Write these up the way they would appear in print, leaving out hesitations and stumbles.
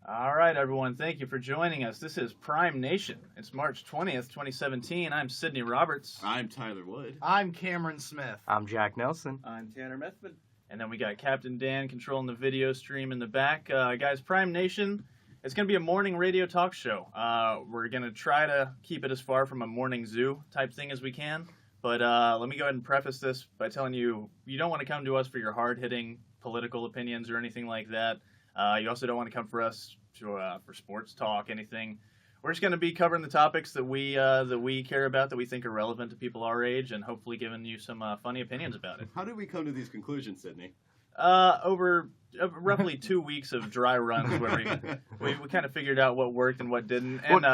All right, everyone. Thank you for joining us. This is Prime Nation. It's March 20th, 2017. I'm Sydney Roberts. I'm Tyler Wood. I'm Cameron Smith. I'm Jack Nelson. I'm Tanner Methvin. And then we got Captain Dan controlling the video stream in the back. Guys, Prime Nation, it's going to be a morning radio talk show. We're going to try to keep it as far from a morning zoo type thing as we can. But let me go ahead and preface this by telling you, you don't want to come to us for your hard-hitting political opinions or anything like that. You also don't want to come for us for sports talk, anything. We're just going to be covering the topics that we care about, that we think are relevant to people our age, and hopefully giving you some funny opinions about it. How did we come to these conclusions, Sydney? Over roughly 2 weeks of dry runs where we kind of figured out what worked and what didn't. And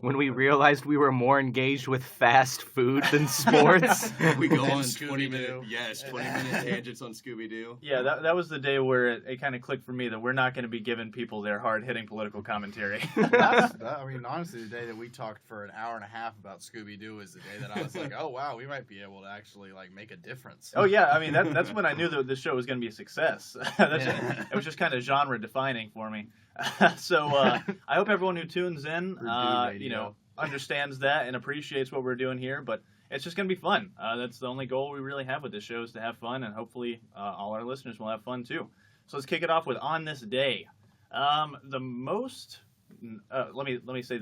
when we realized we were more engaged with fast food than sports. We go on 20-minute tangents on Scooby-Doo. Yeah, that was the day where it kind of clicked for me that we're not going to be giving people their hard-hitting political commentary. Honestly, the day that we talked for an hour and a half about Scooby-Doo is the day that I was like, oh, wow, we might be able to actually, make a difference. Oh, yeah, I mean, that's when I knew that the show was going to be a success. It was just kind of genre-defining for me. So I hope everyone who tunes in, understands that and appreciates what we're doing here, but it's just going to be fun. That's the only goal we really have with this show, is to have fun, and hopefully all our listeners will have fun too. So let's kick it off with On This Day. The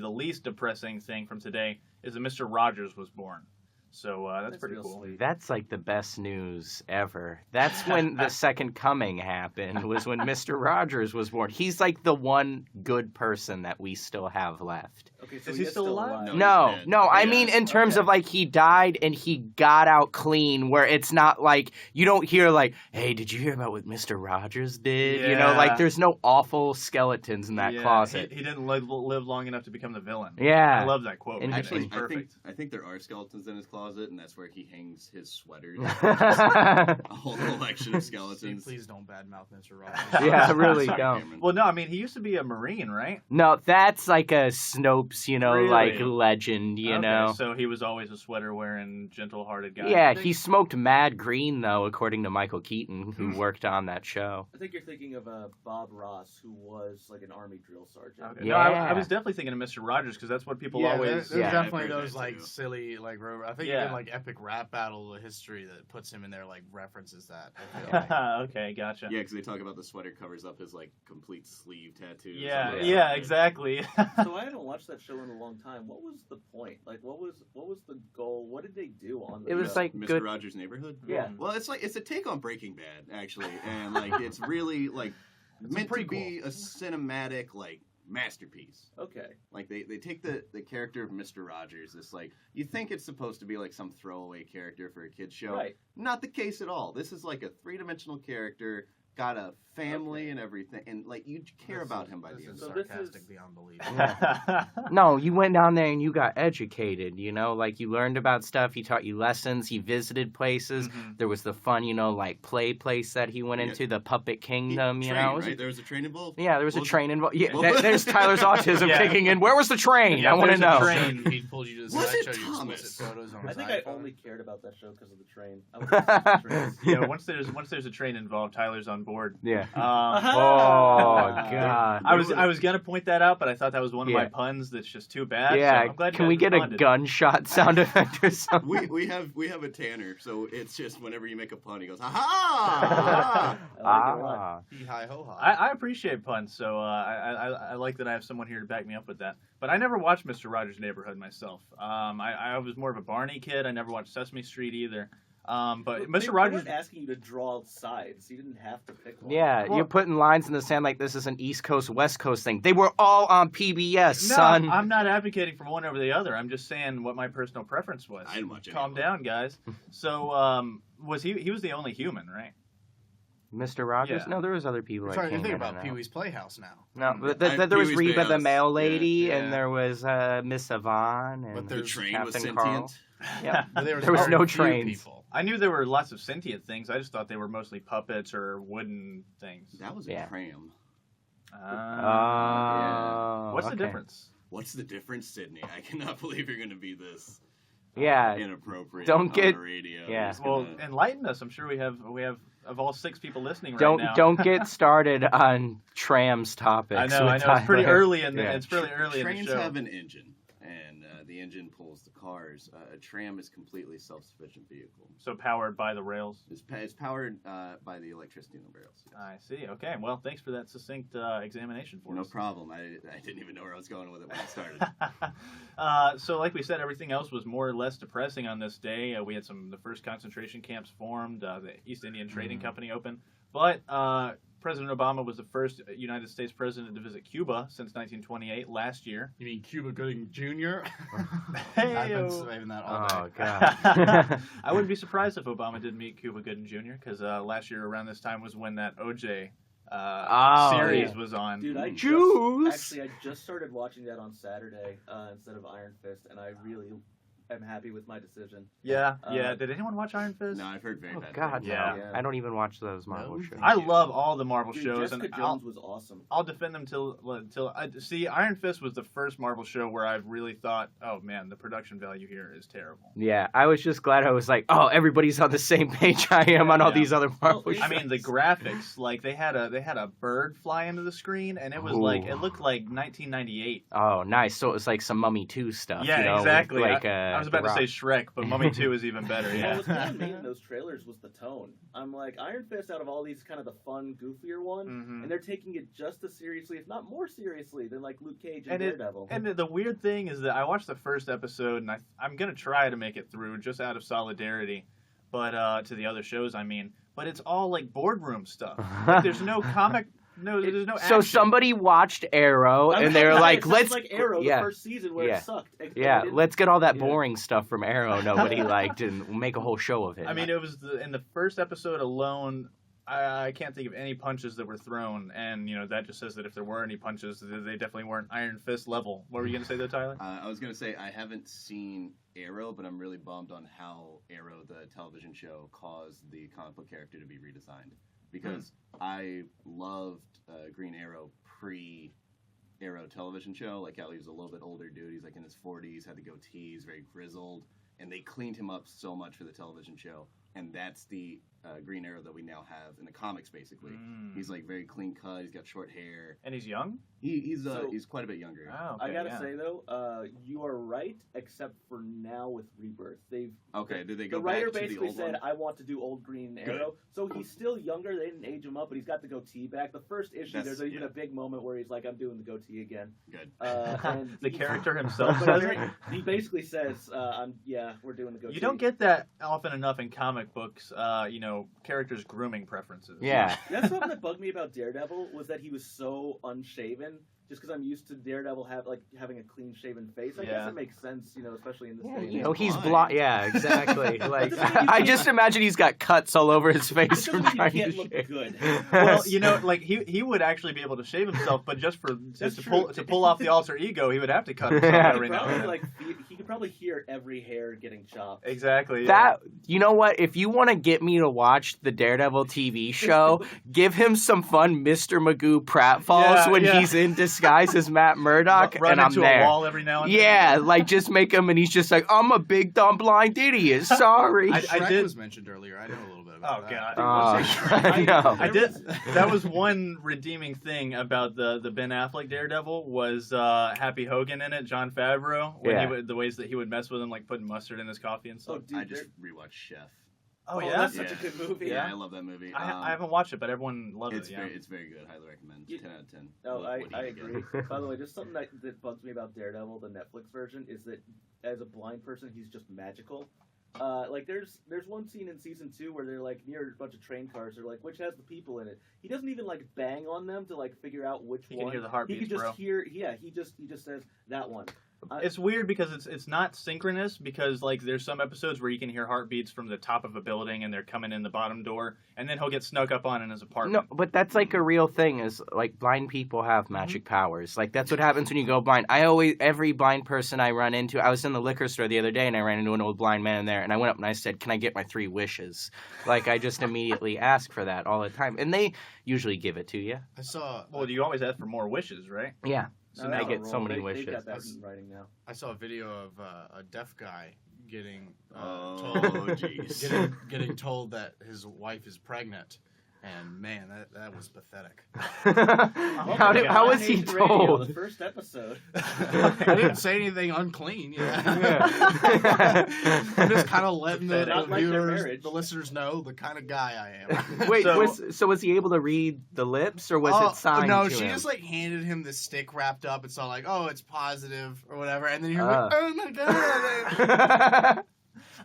least depressing thing from today is that Mr. Rogers was born. So that's pretty cool. Sweet. That's like the best news ever. That's when the second coming happened, was when Mr. Rogers was born. He's like the one good person that we still have left. Okay, so Is he still alive? No, I mean in terms of he died and he got out clean, where it's not like, you don't hear hey, did you hear about what Mr. Rogers did? Yeah. There's no awful skeletons in that closet. He didn't live long enough to become the villain. Yeah. I love that quote. And Actually, Actually, it's perfect. I think there are skeletons in his closet, and that's where he hangs his sweaters. A whole collection of skeletons. Please don't badmouth Mr. Rogers. Yeah, really Sorry, don't. Cameron. Well, no, I mean, he used to be a Marine, right? No, that's like a Snopes, Really? legend, you know. So he was always a sweater-wearing, gentle-hearted guy. Yeah, he smoked mad green, though, according to Michael Keaton, who worked on that show. I think you're thinking of Bob Ross, who was an army drill sergeant. Okay. Yeah. No, I was definitely thinking of Mr. Rogers, because that's what people always... There's Yeah. definitely I've heard those that too. silly I think Yeah. even epic rap battle history that puts him in there references that. I feel like. Okay, gotcha. Yeah, because they talk about the sweater covers up his complete sleeve tattoo. Yeah, exactly. So I haven't watched that show in a long time. What was the point? What was the goal? What did they do on the It was show? Mr. good. Rogers' Neighborhood. Yeah. Well, it's a take on Breaking Bad, actually, and it's really meant to be a cinematic masterpiece. Okay. They take the character of Mr. Rogers, this you think it's supposed to be some throwaway character for a kid's show. Right. Not the case at all. This is a three-dimensional character, got a family and everything, and you care about him by the This end. is So this sarcastic is- beyond belief. No, you went down there and you got educated, you you learned about stuff, he taught you lessons, he visited places. Mhm. There was the fun, play place that he went Yeah. into, the Puppet Kingdom, Train, It was right? There was a train involved. Yeah, there was a What was train involved. Yeah, What was- there's Tyler's autism Yeah. kicking in. Where was the train? Yeah, I want to there's a know. train. He pulled you to the Was side, it showed you Thomas? explicit photos on I his think I iPhone. only cared about that show because of the train. I was trains. Yeah, once there's a train involved, Tyler's on board. Yeah. Um, Oh God. I was gonna point that out, but I thought that was one of my Yeah. puns that's just too bad. So Yeah. I'm glad you Can guys we get a responded. gunshot sound effect or something? We have a Tanner, so it's just whenever you make a pun, he goes, ha ha! I like it a lot. Ah. Hee hi ho ha. I appreciate puns, so I like that I have someone here to back me up with that. But I never watched Mr. Rogers' Neighborhood myself. I was more of a Barney kid. I never watched Sesame Street either. But Mr. They Rogers. weren't asking you to draw sides. You didn't have to pick one. Yeah, Well- you're putting lines in the sand like this is an East Coast, West Coast thing. They were all on PBS, No, son. I'm not advocating for one over the other. I'm just saying what my personal preference was. I didn't watch any Calm of them. down, guys. So was he was the only human, right? Mr. Rogers? Yeah. No, there was other people You're that trying to came think in about and Pee out. Wee's Playhouse now. No, but I- there was Pee-wee's Reba the Playhouse. mail lady, Yeah. and there was Miss Yvonne, and But The there's train was Captain sentient. Carl. Yeah. But There was very no few trains. people. I knew there were lots of sentient things. I just thought they were mostly puppets or wooden things. That was a Yeah. tram. Ah. Oh, What's the okay. difference? What's the difference, Sydney? I cannot believe you're going to be this. Yeah. inappropriate Don't on get- the radio. yeah. It's Well, gonna- enlighten us. I'm sure we have of all 6 people listening right Don't now. don't get started on trams topics. I know. with It's pretty Tyler. early in the Yeah. it's pretty early in the Trains show. have an engine, and the engine pulls the cars. A tram is completely self-sufficient vehicle. So powered by the rails. It's powered by the electricity in the rails. I see. Okay. Well, thanks for that succinct examination for No us. problem. I didn't even know where I was going with it when I started. So, like we said, everything else was more or less depressing on this day. We had the first concentration camps formed. The East Indian Trading Company opened. But President Obama was the first United States president to visit Cuba since 1928, last year. You mean Cuba Gooding Jr.? Hey, I've been saving that all day. Oh god. I wouldn't be surprised if Obama did meet Cuba Gooding Jr. because last year around this time was when that OJ series was on. Dude, I Juice. just started watching that on Saturday instead of Iron Fist, and I really am happy with my decision. Yeah. Did anyone watch Iron Fist? No, I've heard very Oh bad god, things. Yeah. no. Yeah. I don't even watch those Marvel No, shows. I love all the Marvel Dude, shows, Jessica and Jones was awesome. I'll defend them till I see. Iron Fist was the first Marvel show where I really thought, oh man, the production value here is terrible. Yeah, I was just glad I was like, oh, everybody's on the same page I am on all Yeah. these other Marvel Well, shows. I mean, the graphics, like they had a bird fly into the screen, and it was like Ooh. it looked like 1998. Oh, nice. So it was like some Mummy 2 stuff. Yeah, you know, with, exactly. Like, I was The about to Rock. say Shrek, but Mummy 2 is even better. What Yeah. was kind of neat in those trailers was the tone. I'm like, Iron Fist out of all these kind of the fun, goofier one, Mhm. and they're taking it just as seriously, if not more seriously, than like Luke Cage and, And it- Daredevil. And the weird thing is that I watched the first episode, and I'm gonna try to make it through just out of solidarity, but to the other shows, I mean. But it's all like boardroom stuff. Like, there's no comic. No, there's no. So action. somebody watched Arrow, I'm and they were saying like, it sounds let's. like Arrow, yeah. the first season where Yeah. it sucked. And Yeah, it didn't- let's get all that Yeah. boring stuff from Arrow nobody liked and make a whole show of it. I mean, it was in the first episode alone. I can't think of any punches that were thrown, and that just says that if there were any punches, they definitely weren't Iron Fist level. What were you gonna say though, Tyler? I was going to say, I haven't seen Arrow, but I'm really bummed on how Arrow, the television show, caused the comic book character to be redesigned. Because I loved Green Arrow pre-Arrow television show. Like, how he was a little bit older dude. He's like in his 40s, had the goatee, he's very grizzled. And they cleaned him up so much for the television show. And that's the Green Arrow that we now have in the comics, basically. Mm. He's like very clean cut, he's got short hair. And he's young. He's So- he's quite a bit younger. Oh, I okay, gotta yeah. say though, you are right, except for now with Rebirth. Okay, did they The go writer back to the basically old said, one? "I want to do old Green Arrow." So he's still younger. They didn't age him up, but he's got the goatee back. The first issue, That's- there's even yeah. a big moment where he's like, "I'm doing the goatee again." Good. And The character himself. But says it? he basically says, we're doing the goatee." You don't get that often enough in comic books. Characters' grooming preferences. yeah. That's something that bugged me about Daredevil was that he was so unshaven. Just because I'm used to Daredevil having a clean shaven face, I guess Yeah. it makes sense, especially in this Yeah, day. and you age. know, he's blind. blonde. Yeah, exactly. Like, doesn't mean you I can't- just imagine he's got cuts all over his It face doesn't from mean trying you to can't look shave. good. Well, he would actually be able to shave himself, but just That's to true. pull off the alter ego, he would have to cut himself Yeah. every now and then. He could probably hear every hair getting chopped. Exactly. Yeah. That, you know what? If you want to get me to watch the Daredevil TV show, give him some fun Mr. Magoo pratfalls Yeah, when yeah. he's in disguise as Matt Murdock, Run and I'm into there. a wall every now and then. Yeah, like just make him, and he's just like, I'm a big dumb blind idiot. Sorry. Shrek did- was mentioned earlier. I know a little bit about Oh that. god. I know. I did. That was one redeeming thing about the Ben Affleck Daredevil was Happy Hogan in it, John Favreau. When Yeah. the ways that he would mess with him, like putting mustard in his coffee and Oh, stuff. dude, I just rewatched Chef. Oh, that's yeah. such a good movie. Yeah, Yeah. I love that movie. I haven't watched it, but everyone loves It's it. Yeah. it's very good. Highly recommend. You- 10 out of 10. No, What do I you get? agree. By the way, just something that bugs me about Daredevil, the Netflix version, is that as a blind person, he's just magical. There's one scene in season 2 where they're like near a bunch of train cars. They're like, which has the people in it? He doesn't even like bang on them to like figure out which He one. can hear the He heartbeats, can just bro. hear. Yeah, he just says that one. It's weird because it's not synchronous because like there's some episodes where you can hear heartbeats from the top of a building and they're coming in the bottom door, and then he'll get snuck up on in his apartment. No, but that's like a real thing. Is like blind people have magic powers. Like that's what happens when you go blind. Every blind person I run into. I was in the liquor store the other day and I ran into an old blind man in there, and I went up and I said, "Can I get my 3 wishes?" Like I just immediately ask for that all the time, and they usually give it to you. I saw. Well, you always ask for more wishes, right? Yeah. No, So that's I a get so rule. many They've wishes. got that in writing now. I saw a video of a deaf guy getting Oh, told, jeez. getting told that his wife is pregnant, and man, that was pathetic. How was he Nation Radio, told? the first episode. I didn't say anything unclean. I'm just kind of letting the Not like their viewers, marriage. the listeners know the kind of guy I am. Wait, So- was he able to read the lips, or was Oh, it signed no, to she him? just like handed him this stick wrapped up. It's all like, oh, it's positive or whatever, and then you're Ah. like, oh my god.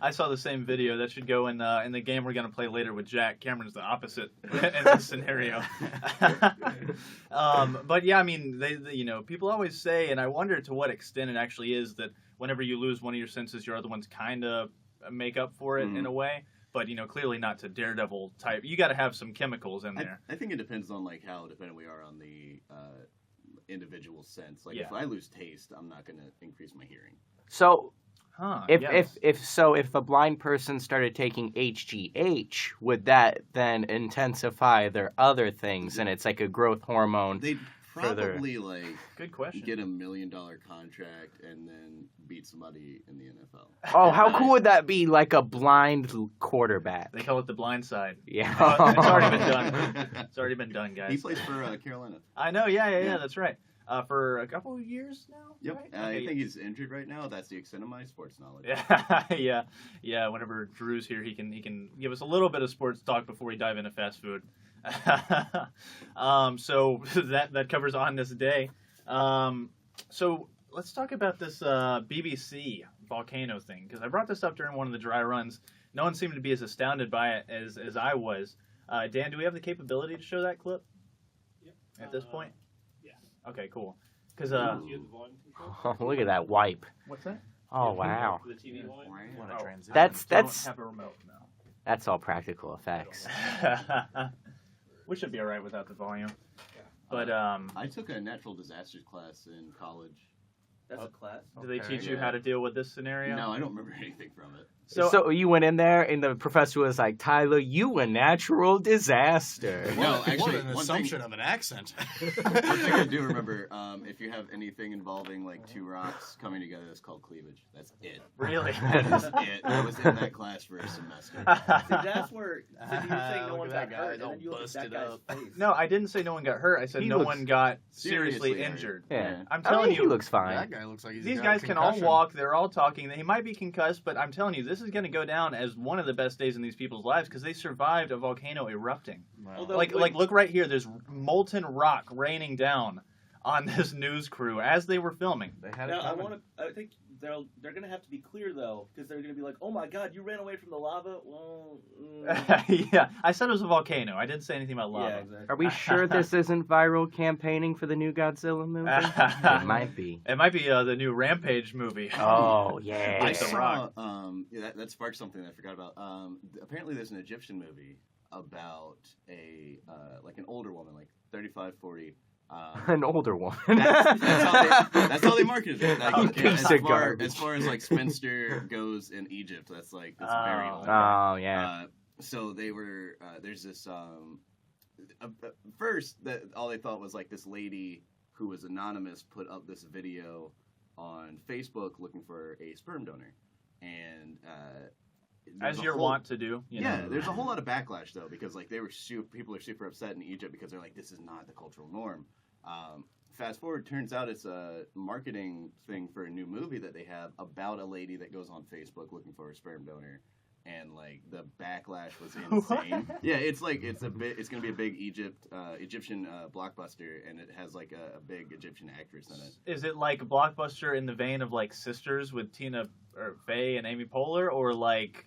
I saw the same video. That should go in the game we're gonna play later with Jack. Cameron's the opposite in this scenario. But yeah, I mean, people always say, and I wonder to what extent it actually is that whenever you lose one of your senses, your other ones kind of make up for it in a way. But clearly not to Daredevil type. You got to have some chemicals in there. I think it depends on like how dependent we are on the individual sense. Like Yeah. if I lose taste, I'm not going to increase my hearing. So Huh? if yes. if a blind person started taking HGH, would that then intensify their other things, and it's like a growth hormone? They'd Further. probably like Good question. get $1 million contract and then beat somebody in the NFL. Oh, how cool would that be? Like a blind quarterback. They call it the blind side. Yeah. It's already been done. It's already been done, He guys. plays for Carolina. I know. Yeah. Yeah. That's right. For a couple of years now. Yep. Right? I Okay. think he's injured right now. That's the extent of my sports knowledge. Yeah. Whenever Drew's here, he can give us a little bit of sports talk before we dive into fast food. So that covers on this day. So let's talk about this BBC volcano thing, because I brought this up during one of the dry runs. No one seemed to be as astounded by it as I was. Dan, do we have the capability to show that clip? Yep. At this point? Yeah. Okay, cool. Because Do you have the volume control? Oh, look at that wipe. what's that? Oh Yeah, wow. For the TV volume? What Oh, a transition. That's Don't have a remote now. that's all practical effects. We should be all right without the volume. Yeah. But I took a natural disasters class in college. That's a class. do they Okay, teach you yeah. how to deal with this scenario? No, I don't remember anything from it. So you went in there, and the professor was like, "Tyler, you a natural disaster." No, What actually, an one assumption of an accent. One thing I do remember, if you have anything involving like two rocks coming together, it's called cleavage. That's it. Really? That is it. I was in that class for a semester. See, that's where so you were saying no Look one at that got guy, hurt, and all then you look at that busted guy's up. face. No, I didn't say no one got hurt. I said He no looks one got seriously seriously hurt. injured. Yeah, I'm I telling mean, you, he looks fine. That guy looks like he's These got a guys can all concussion. walk. They're all talking. He might be concussed, but I'm telling you, this is going to go down as one of the best days in these people's lives because they survived a volcano erupting. Wow. Although- Like, look right here. There's molten rock raining down on this news crew as they were filming. They had Now, it I coming. want to. I think they're going to have to be clear though, because they're going to be like, "Oh my God, you ran away from the lava." Well, Yeah, I said it was a volcano. I didn't say anything about yeah, lava. exactly. Are we sure this isn't viral campaigning for the new Godzilla movie? It might be. It might be the new Rampage movie. Oh I yeah. Like The saw, Rock. that sparked something that I forgot about. Apparently, there's an Egyptian movie about a like an older woman, like 35, 40. An older one. That's how they marketed it. Like, Okay. as, Piece of far, garbage. as far as like spinster goes in Egypt, that's very Oh. old. Oh yeah. So they were there's this first that all they thought was like this lady who was anonymous put up this video on Facebook looking for a sperm donor, and there's As a you're whole- wont to do. You yeah, know. there's a whole lot of backlash though because like people are super upset in Egypt because they're like this is not the cultural norm. Fast forward, turns out it's a marketing thing for a new movie that they have about a lady that goes on Facebook looking for a sperm donor, and like the backlash was insane. Yeah, it's gonna be a big Egyptian blockbuster, and it has like a big Egyptian actress in it. Is it like Blockbuster in the vein of like Sisters with Tina or Fey and Amy Poehler, or like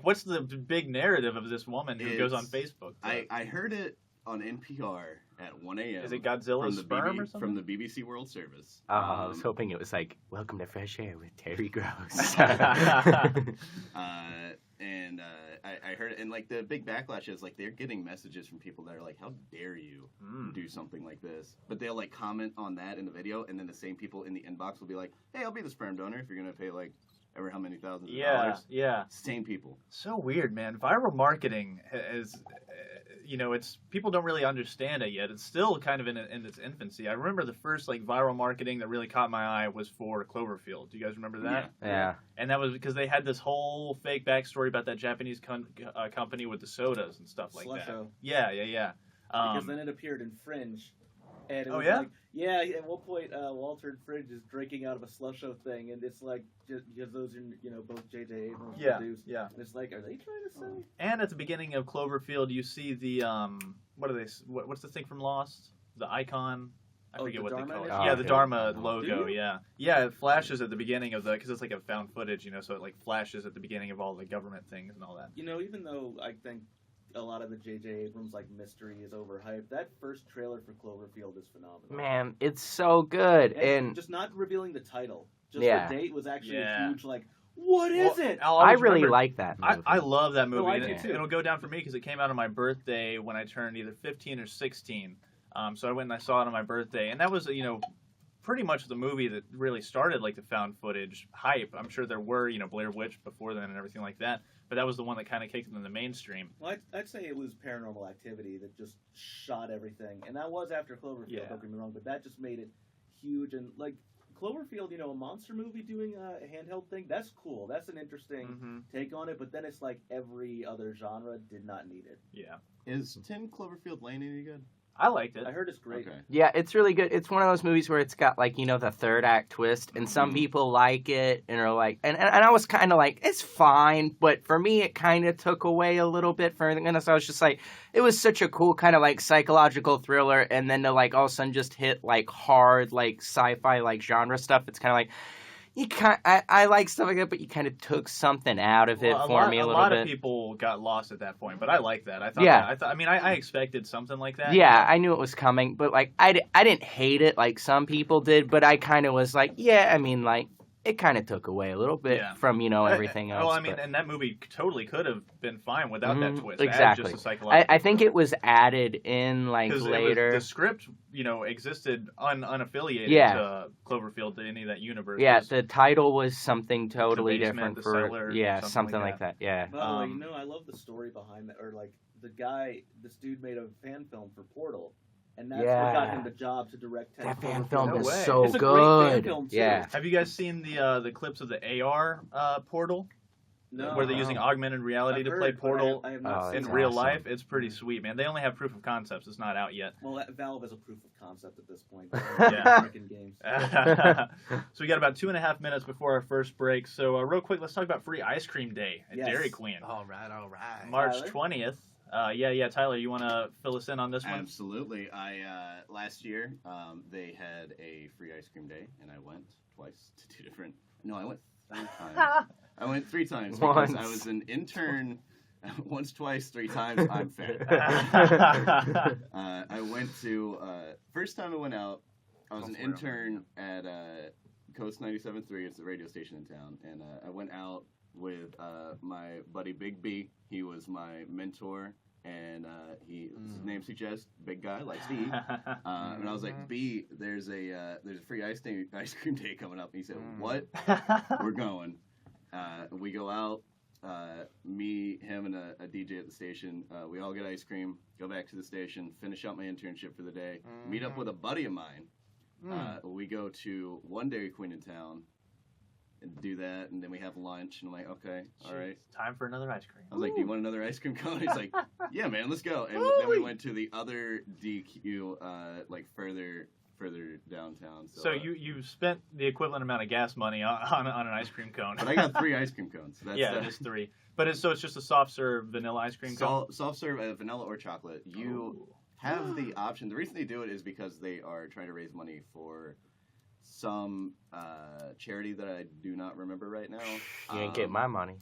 what's the big narrative of this woman who goes on Facebook? I heard it on NPR at 1 a.m. Is it Godzilla's sperm or something? From the BBC World Service. Oh, I was hoping it was like "Welcome to Fresh Air" with Terry Gross. And I heard it, and like the big backlash is like they're getting messages from people that are like, "How dare you do something like this?" But they'll like comment on that in the video, and then the same people in the inbox will be like, "Hey, I'll be the sperm donor if you're gonna pay like ever how many thousands of Yeah, dollars." yeah. Same people. So weird, man. Viral marketing is, it's people don't really understand it yet. It's still kind of in its infancy. I remember the first like viral marketing that really caught my eye was for Cloverfield. Do you guys remember that? Yeah. And that was because they had this whole fake backstory about that Japanese company with the sodas and stuff like that. Slusho. Yeah. Because then it appeared in Fringe. And it Oh, was yeah? like, yeah, at one point, Walter in Fringe is drinking out of a Slusho thing, and it's like, just because those are, both J.J. Abrams produced. yeah. And it's like, are they trying to say? And at the beginning of Cloverfield, you see the what's the thing from Lost? The icon. I Oh, forget the what they Dharma call it. initiative? Yeah, the Okay. Dharma Do logo. you? Yeah. It flashes at the beginning of because it's like a found footage, so it like flashes at the beginning of all the government things and all that. Even though I think a lot of the J.J. Abrams, mystery is overhyped, that first trailer for Cloverfield is phenomenal. Man, it's so good. And just not revealing the title. Just Yeah. the date was actually Yeah. a huge, what is Well, it? I'll I always really remember- like that movie. I love that movie. I and do it- too. It'll go down for me because it came out on my birthday when I turned either 15 or 16. So I went and I saw it on my birthday, and that was pretty much the movie that really started like the found footage hype. I'm sure there were Blair Witch before then and everything like that, but that was the one that kind of kicked it in the mainstream. Well, I'd say it was Paranormal Activity that just shot everything, and that was after Cloverfield. Yeah. Don't get me wrong, but that just made it huge. And Cloverfield, a monster movie doing a handheld thing, that's cool. That's an interesting Mm-hmm. take on it. But then it's like every other genre did not need it. Yeah, Is 10 Cloverfield Lane any good? I liked it. I heard it's great. Okay. Yeah, it's really good. It's one of those movies where it's got the third act twist, and some Mhm. people like it and are like, and I was kind of like, it's fine, but for me, it kind of took away a little bit from everything else. I was just like, it was such a cool kind of psychological thriller, and then to all of a sudden just hit hard sci-fi genre stuff. It's kind of like. I like stuff like that, but you kind of took something out of it for me a little lot bit. of people got lost at that point, but I like that. I thought. Yeah. I expected something like that. Yeah, I knew it was coming, but I didn't hate it like some people did, but I kind of was like, yeah, it kind of took away a little bit Yeah. from everything else. Well, but- and that movie totally could have been fine without that Mhm, twist. It had exactly. just a psychological I think it was added in 'Cause later. the script, existed unaffiliated Yeah. to Cloverfield, to any of that universe. Yeah, It was- the title was something totally basement, different the for cellar, something like that. Yeah. By the way, Um, I love the story behind that, or this dude made a fan film for Portal, and that's what got Yeah. him the job to direct 10 That fan Cloverfield. film No is way. so It's a great fan good. film, too. Yeah. Have you guys seen the clips of the AR portal, No, where they're using augmented reality I've to heard, play but Portal I have Oh, not in seen that's it. real awesome. life? It's pretty sweet, man. They only have proof of concepts. It's not out yet. Well, Valve is a proof of concept at this point. Yeah. Freaking games. So we got about 2.5 minutes before our first break. So real quick, let's talk about Free Ice Cream Day at Yes. Dairy Queen, All right. March Tyler? 20th. Yeah. Tyler, you want to fill us in on this one? Absolutely. I last year they had a free ice cream day, and I went twice to two different. No, I went 3 times. I went 3 times because I Once. was an intern. Once, twice, 3 times. I'm fair. I went to first time I went out. I was an Go for it, intern at Coast 97.3. It's the radio station in town, and I went out with my buddy Big B. He was my mentor, and his name suggests big guy likes to eat. And I was like, B, there's a free ice cream day coming up. And he said, what? We're going. We go out. Me, him, and a DJ at the station. We all get ice cream. Go back to the station. Finish up my internship for the day. Meet up with a buddy of mine. We go to one Dairy Queen in town and do that, and then we have lunch. And I'm like, okay, all right. Time for another ice cream. I was like, do you want another ice cream cone? He's like, yeah, man, let's go. And then we went to the other DQ, further downtown. So you spent the equivalent amount of gas money on an ice cream cone. But I got 3 ice cream cones. So that's, yeah, just 3. But it's just a soft serve vanilla ice cream cone. soft serve vanilla or chocolate. You have the option. The reason they do it is because they are trying to raise money for some charity that I do not remember right now. You ain't get my money.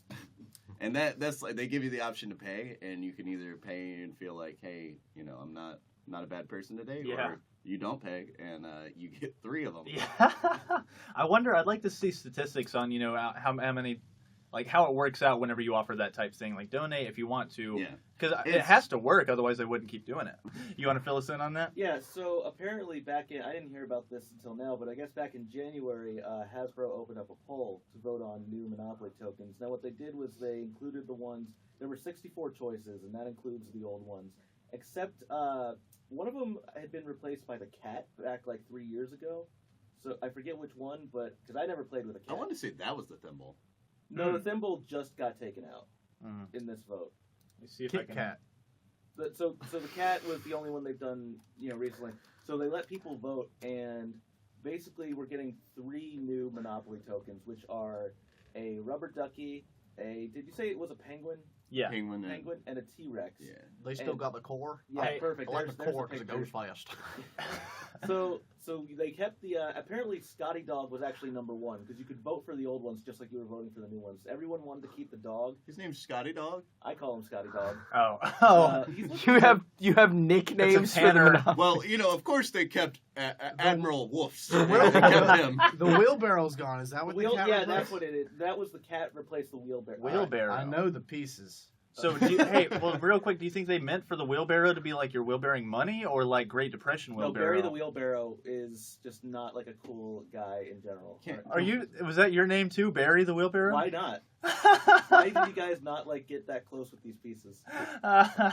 And that's like they give you the option to pay, and you can either pay and feel like, hey, I'm not a bad person today, Yeah. or you don't pay and you get 3 of them. Yeah. I wonder. I'd like to see statistics on how many, how it works out whenever you offer that type thing. Like donate if you want to, Yeah. because it It's- has to work. Otherwise, they wouldn't keep doing it. You want to fill us in on that? Yeah, so apparently I didn't hear about this until now, but I guess back in January, Hasbro opened up a poll to vote on new Monopoly tokens. Now what they did was they included there were 64 choices, and that includes the old ones. except one of them had been replaced by the cat back like 3 years ago. So I forget which one, but because I never played with a cat. I wanted to say that was the thimble. No, the thimble just got taken out Mm. in this vote. Let me see if I Kit can. Kat. So the cat was the only one they've done, recently. So they let people vote, and basically we're getting 3 new Monopoly tokens, which are a rubber ducky, did you say it was a penguin? Yeah. Penguin. Penguin and a T-Rex. Yeah. They still And- got the core. Yeah, I- perfect. I like There's the core the because it picture. goes fast. So they kept the apparently Scotty Dog was actually number 1 because you could vote for the old ones just like you were voting for the new ones. Everyone wanted to keep the dog. His name's Scotty Dog. I call him Scotty Dog. Oh. He's looking You have nicknames for the Tanner. Monopoly. Well, of course they kept Admiral Woofs. The They kept him. The wheelbarrow's gone. Is that what the cat yeah, replaced? that's what it is. That was the cat replaced the wheelbarrow. Wheelbarrow. I know the pieces. So, real quick, do you think they meant for the wheelbarrow to be like you're wheelbarrowing money, or like Great Depression No, wheelbarrow? Barry the Wheelbarrow is just not like a cool guy in general. Was that your name too, Barry the wheelbarrow? Why not? Why did you guys not like get that close with these pieces?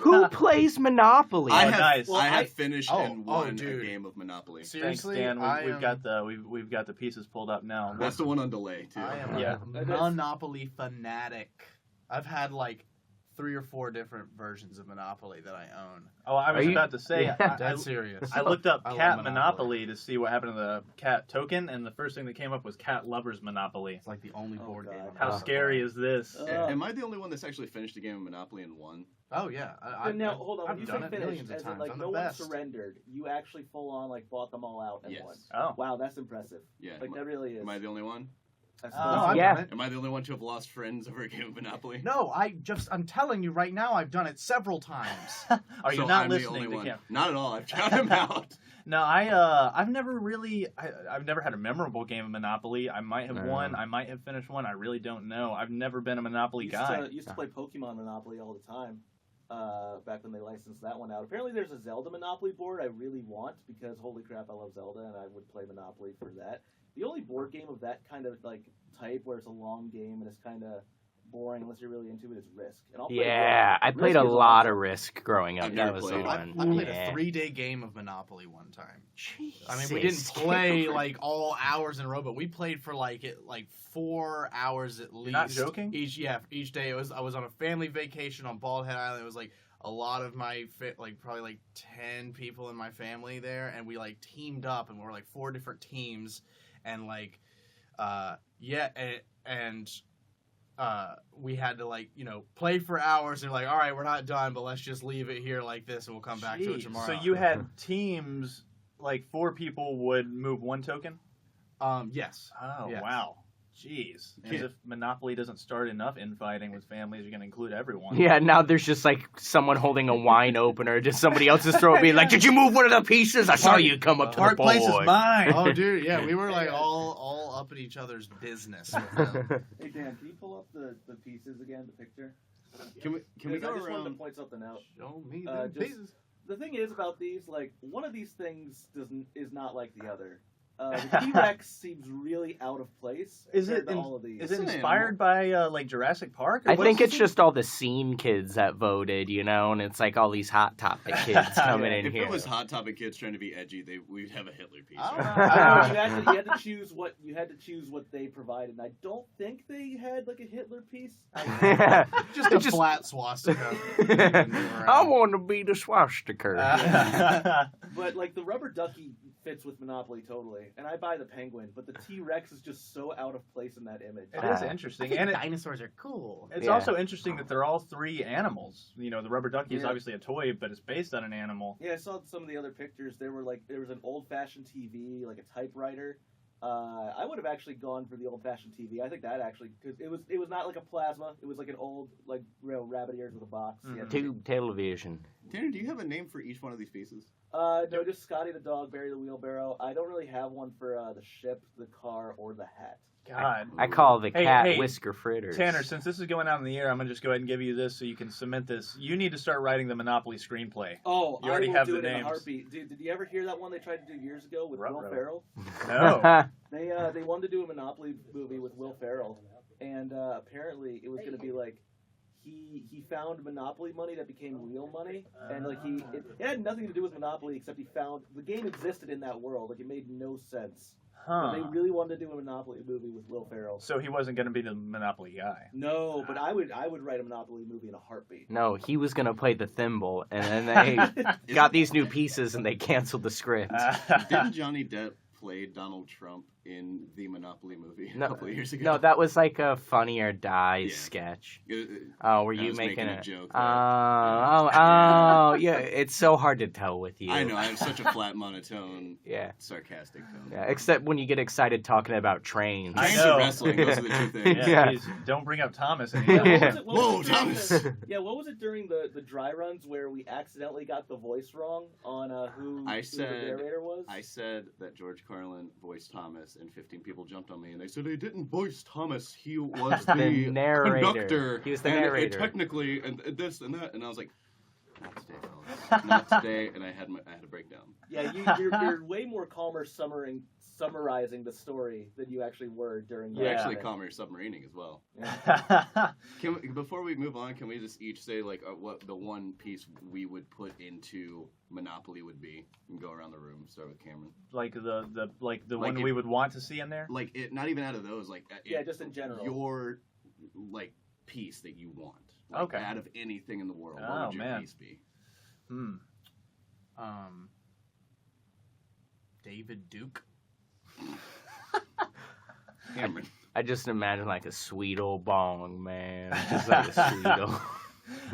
Who plays Monopoly? I Oh, have, nice. I have finished Oh, and oh, won a dude. game of Monopoly. Thanks, Seriously, Dan. I We've am- got the pieces pulled up now. That's the one on delay too. I am Yeah. a Monopoly fanatic. I've had like 3 or 4 different versions of Monopoly that I own. Oh, I was Are you- about to say. Yeah. Dead serious. I looked up I love cat Monopoly. Monopoly to see what happened to the cat token, and the first thing that came up was cat lovers Monopoly. It's like the only Oh, board God. game. I've How ever scary played. is this? Am I the only one that's actually finished a game of Monopoly and won? Oh yeah. And now, hold on. When I've you say done it finished, millions of as in times. like I'm no the one best. surrendered. You actually full on like bought them all out and Yes. won. Oh. Wow, that's impressive. Yeah. Like that really is. Am I the only one? I No, suppose. I've Yeah. done it. Am I the only one to have lost friends over a game of Monopoly? No, I'm telling you right now, I've done it several times. Are you So not I'm the listening only to one. him? Not at all. I've counted him out. No, I've never really, I've never had a memorable game of Monopoly. I might have No. won, I might have finished one. I really don't know. I've never been a Monopoly guy. Used to play Pokemon Monopoly all the time. Back when they licensed that one out. Apparently, there's a Zelda Monopoly board I really want because holy crap, I love Zelda and I would play Monopoly for that. The only board game of that kind of like type where it's a long game and it's kind of boring unless you're really into it is Risk. And I'll play Yeah, I Risk played a is lot awesome. of Risk growing up. I've That never was the played it. one. I played Yeah. a 3-day game of Monopoly one time. Jesus. I mean, we didn't play like all hours in a row, but we played for like 4 hours at least. not joking? Each day. I was on a family vacation on Bald Head Island. It was like a lot of my probably like 10 people in my family there, and we like teamed up, and we were like 4 different teams, and like we had to like play for hours, and like, all right, we're not done, but let's just leave it here like this, and we'll come back to it Jeez. tomorrow. So you had teams, like 4 people would move 1 token? Yes. Oh, Yes. wow. Jeez. Because if Monopoly doesn't start enough infighting with families, you're going to include everyone. Yeah, now there's just like someone holding a wine opener, just somebody else's throat being like, "Did you move one of the pieces? I saw you come up to the Park board." Place is mine. Oh, dude, yeah, we were like all up at each other's business with them. Hey Dan, can you pull up the pieces again, the picture? Can we go I just wanted to around? point something out. Show me Uh, the just- pieces. The thing is about these, like one of these things is not like the other. The T-Rex seems really out of place Is compared it to in- all of these. Is it an inspired by like Jurassic Park? or I what's think the it's thing? just all the scene kids that voted, and it's like all these Hot Topic kids coming in If here. it was Hot Topic kids trying to be edgy, we'd have a Hitler piece. I don't right? know. I know, you had to choose what they provided, and I don't think they had like a Hitler piece. Just a flat swastika. I want to be the swastika. But like the rubber ducky fits with Monopoly totally, and I buy the penguin, but the T-Rex is just so out of place in that image. It is interesting, and dinosaurs are cool. it's Yeah. also interesting that they're all 3 animals. The rubber ducky is Yeah. obviously a toy, but it's based on an animal. Yeah, I saw some of the other pictures. There was an old-fashioned TV, like a typewriter. I would have actually gone for the old-fashioned TV. I think that actually, because it was not like a plasma. It was like an old, like rabbit ears with a box. Mhm. Yeah. Tube television. Tanner, do you have a name for each one of these pieces? No, just Scotty the dog, Barry the wheelbarrow. I don't really have one for the ship, the car, or the hat. God. I call the Hey, cat hey, Whisker Fritters. Tanner, since this is going out in the air, I'm going to just go ahead and give you this so you can cement this. You need to start writing the Monopoly screenplay. Oh, You already I will have do the it in a names. heartbeat. Dude, did you ever hear that one they tried to do years ago with Will Ruh-roh. Ferrell? No. They wanted to do a Monopoly movie with Will Ferrell, and apparently it was going to be like he found Monopoly money that became real money, and like it had nothing to do with Monopoly except he found the game existed in that world. Like it made no sense. But they really wanted to do a Monopoly movie with Will Ferrell. So he wasn't going to be the Monopoly guy. No, but I would write a Monopoly movie in a heartbeat. No, he was gonna play the thimble, and then they got these new pieces, and they canceled the script. Didn't Johnny Depp play Donald Trump in the Monopoly movie a couple of years ago? No, that was like a Funny or Die Yeah. sketch. It- Oh, were I you was making a it? joke. Oh, yeah. It's so hard to tell with you. I know. I have such a flat, monotone, Yeah. sarcastic tone. Yeah, except when you get excited talking about trains. I Trains know. and wrestling, those are the two things. Yeah, Yeah. please, don't bring up Thomas Yeah, anymore. Whoa, it during Thomas! what was it during the dry runs where we accidentally got the voice wrong on who I the said- narrator was? I said that George Carlin voiced Thomas, and 15 people jumped on me, and they said he didn't voice Thomas. He was The the narrator. conductor. He was the and narrator. technically, and this and that, and I was like, not today, fellas. Not today. And I had a breakdown. Yeah, you're way more calmer summarizing the story than you actually were during the You're Yeah. actually recording. calmer submarining as well. Yeah. Before we move on, can we just each say like what the one piece we would put into Monopoly would be, and go around the room? Start with Cameron. like the Like one it- we would want to see in there. Like it, not even out of those. Like Yeah, just in general. Your like piece that you want. Like, Okay. Out of anything in the world, Oh, what would your man. piece be? Hmm. David Duke. Cameron. I just imagine like a sweet old bong, man. Just like a sweet old.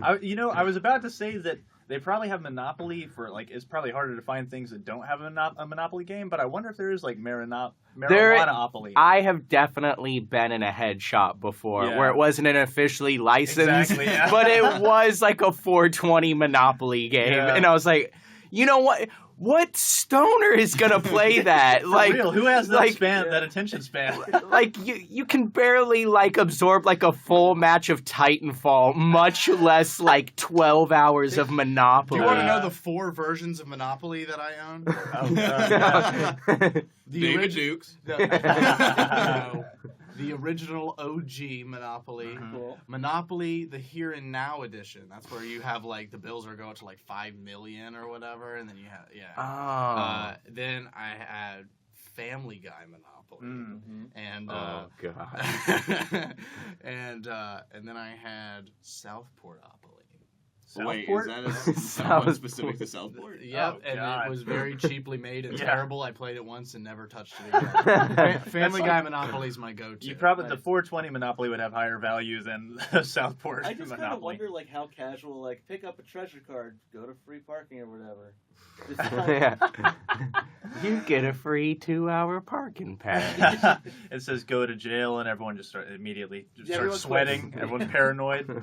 I was about to say that they probably have Monopoly for like it's probably harder to find things that don't have a Monopoly game, but I wonder if there is like Marijuana-opoly. I have definitely been in a head shop before Yeah. where it wasn't an officially licensed, Exactly, yeah. but it was like a 420 Monopoly game, Yeah. and I was like, you know what? What stoner is gonna play that? For like, real, who has that like- span, that attention span? like you can barely like absorb like a full match of Titanfall, much less like 12 hours of Do Monopoly. you want to know the 4 versions of Monopoly that I own? Oh, God. The David origi- Dukes. no, the original OG Monopoly. Mhm. Cool. Monopoly, the Here and Now edition. That's where you have like the bills are going to like 5 million or whatever, and then you have Oh. then I had Family Guy Monopoly, Mm. and Oh god. and then I had Southportopoly. Wait, Southport? is that one Southport. specific to Southport? Yep, Oh, and God. it was very cheaply made and Yeah. terrible. I played it once and never touched it again. Family Guy Monopoly is my go-to. You probably the 420 Monopoly would have higher value than the Southport I just kind of Monopoly. wonder like how casual, like pick up a treasure card, go to free parking or whatever. Just Yeah. You get a free 2-hour parking pass. It says go to jail, and everyone just Yeah, starts everyone's sweating. Everyone's paranoid.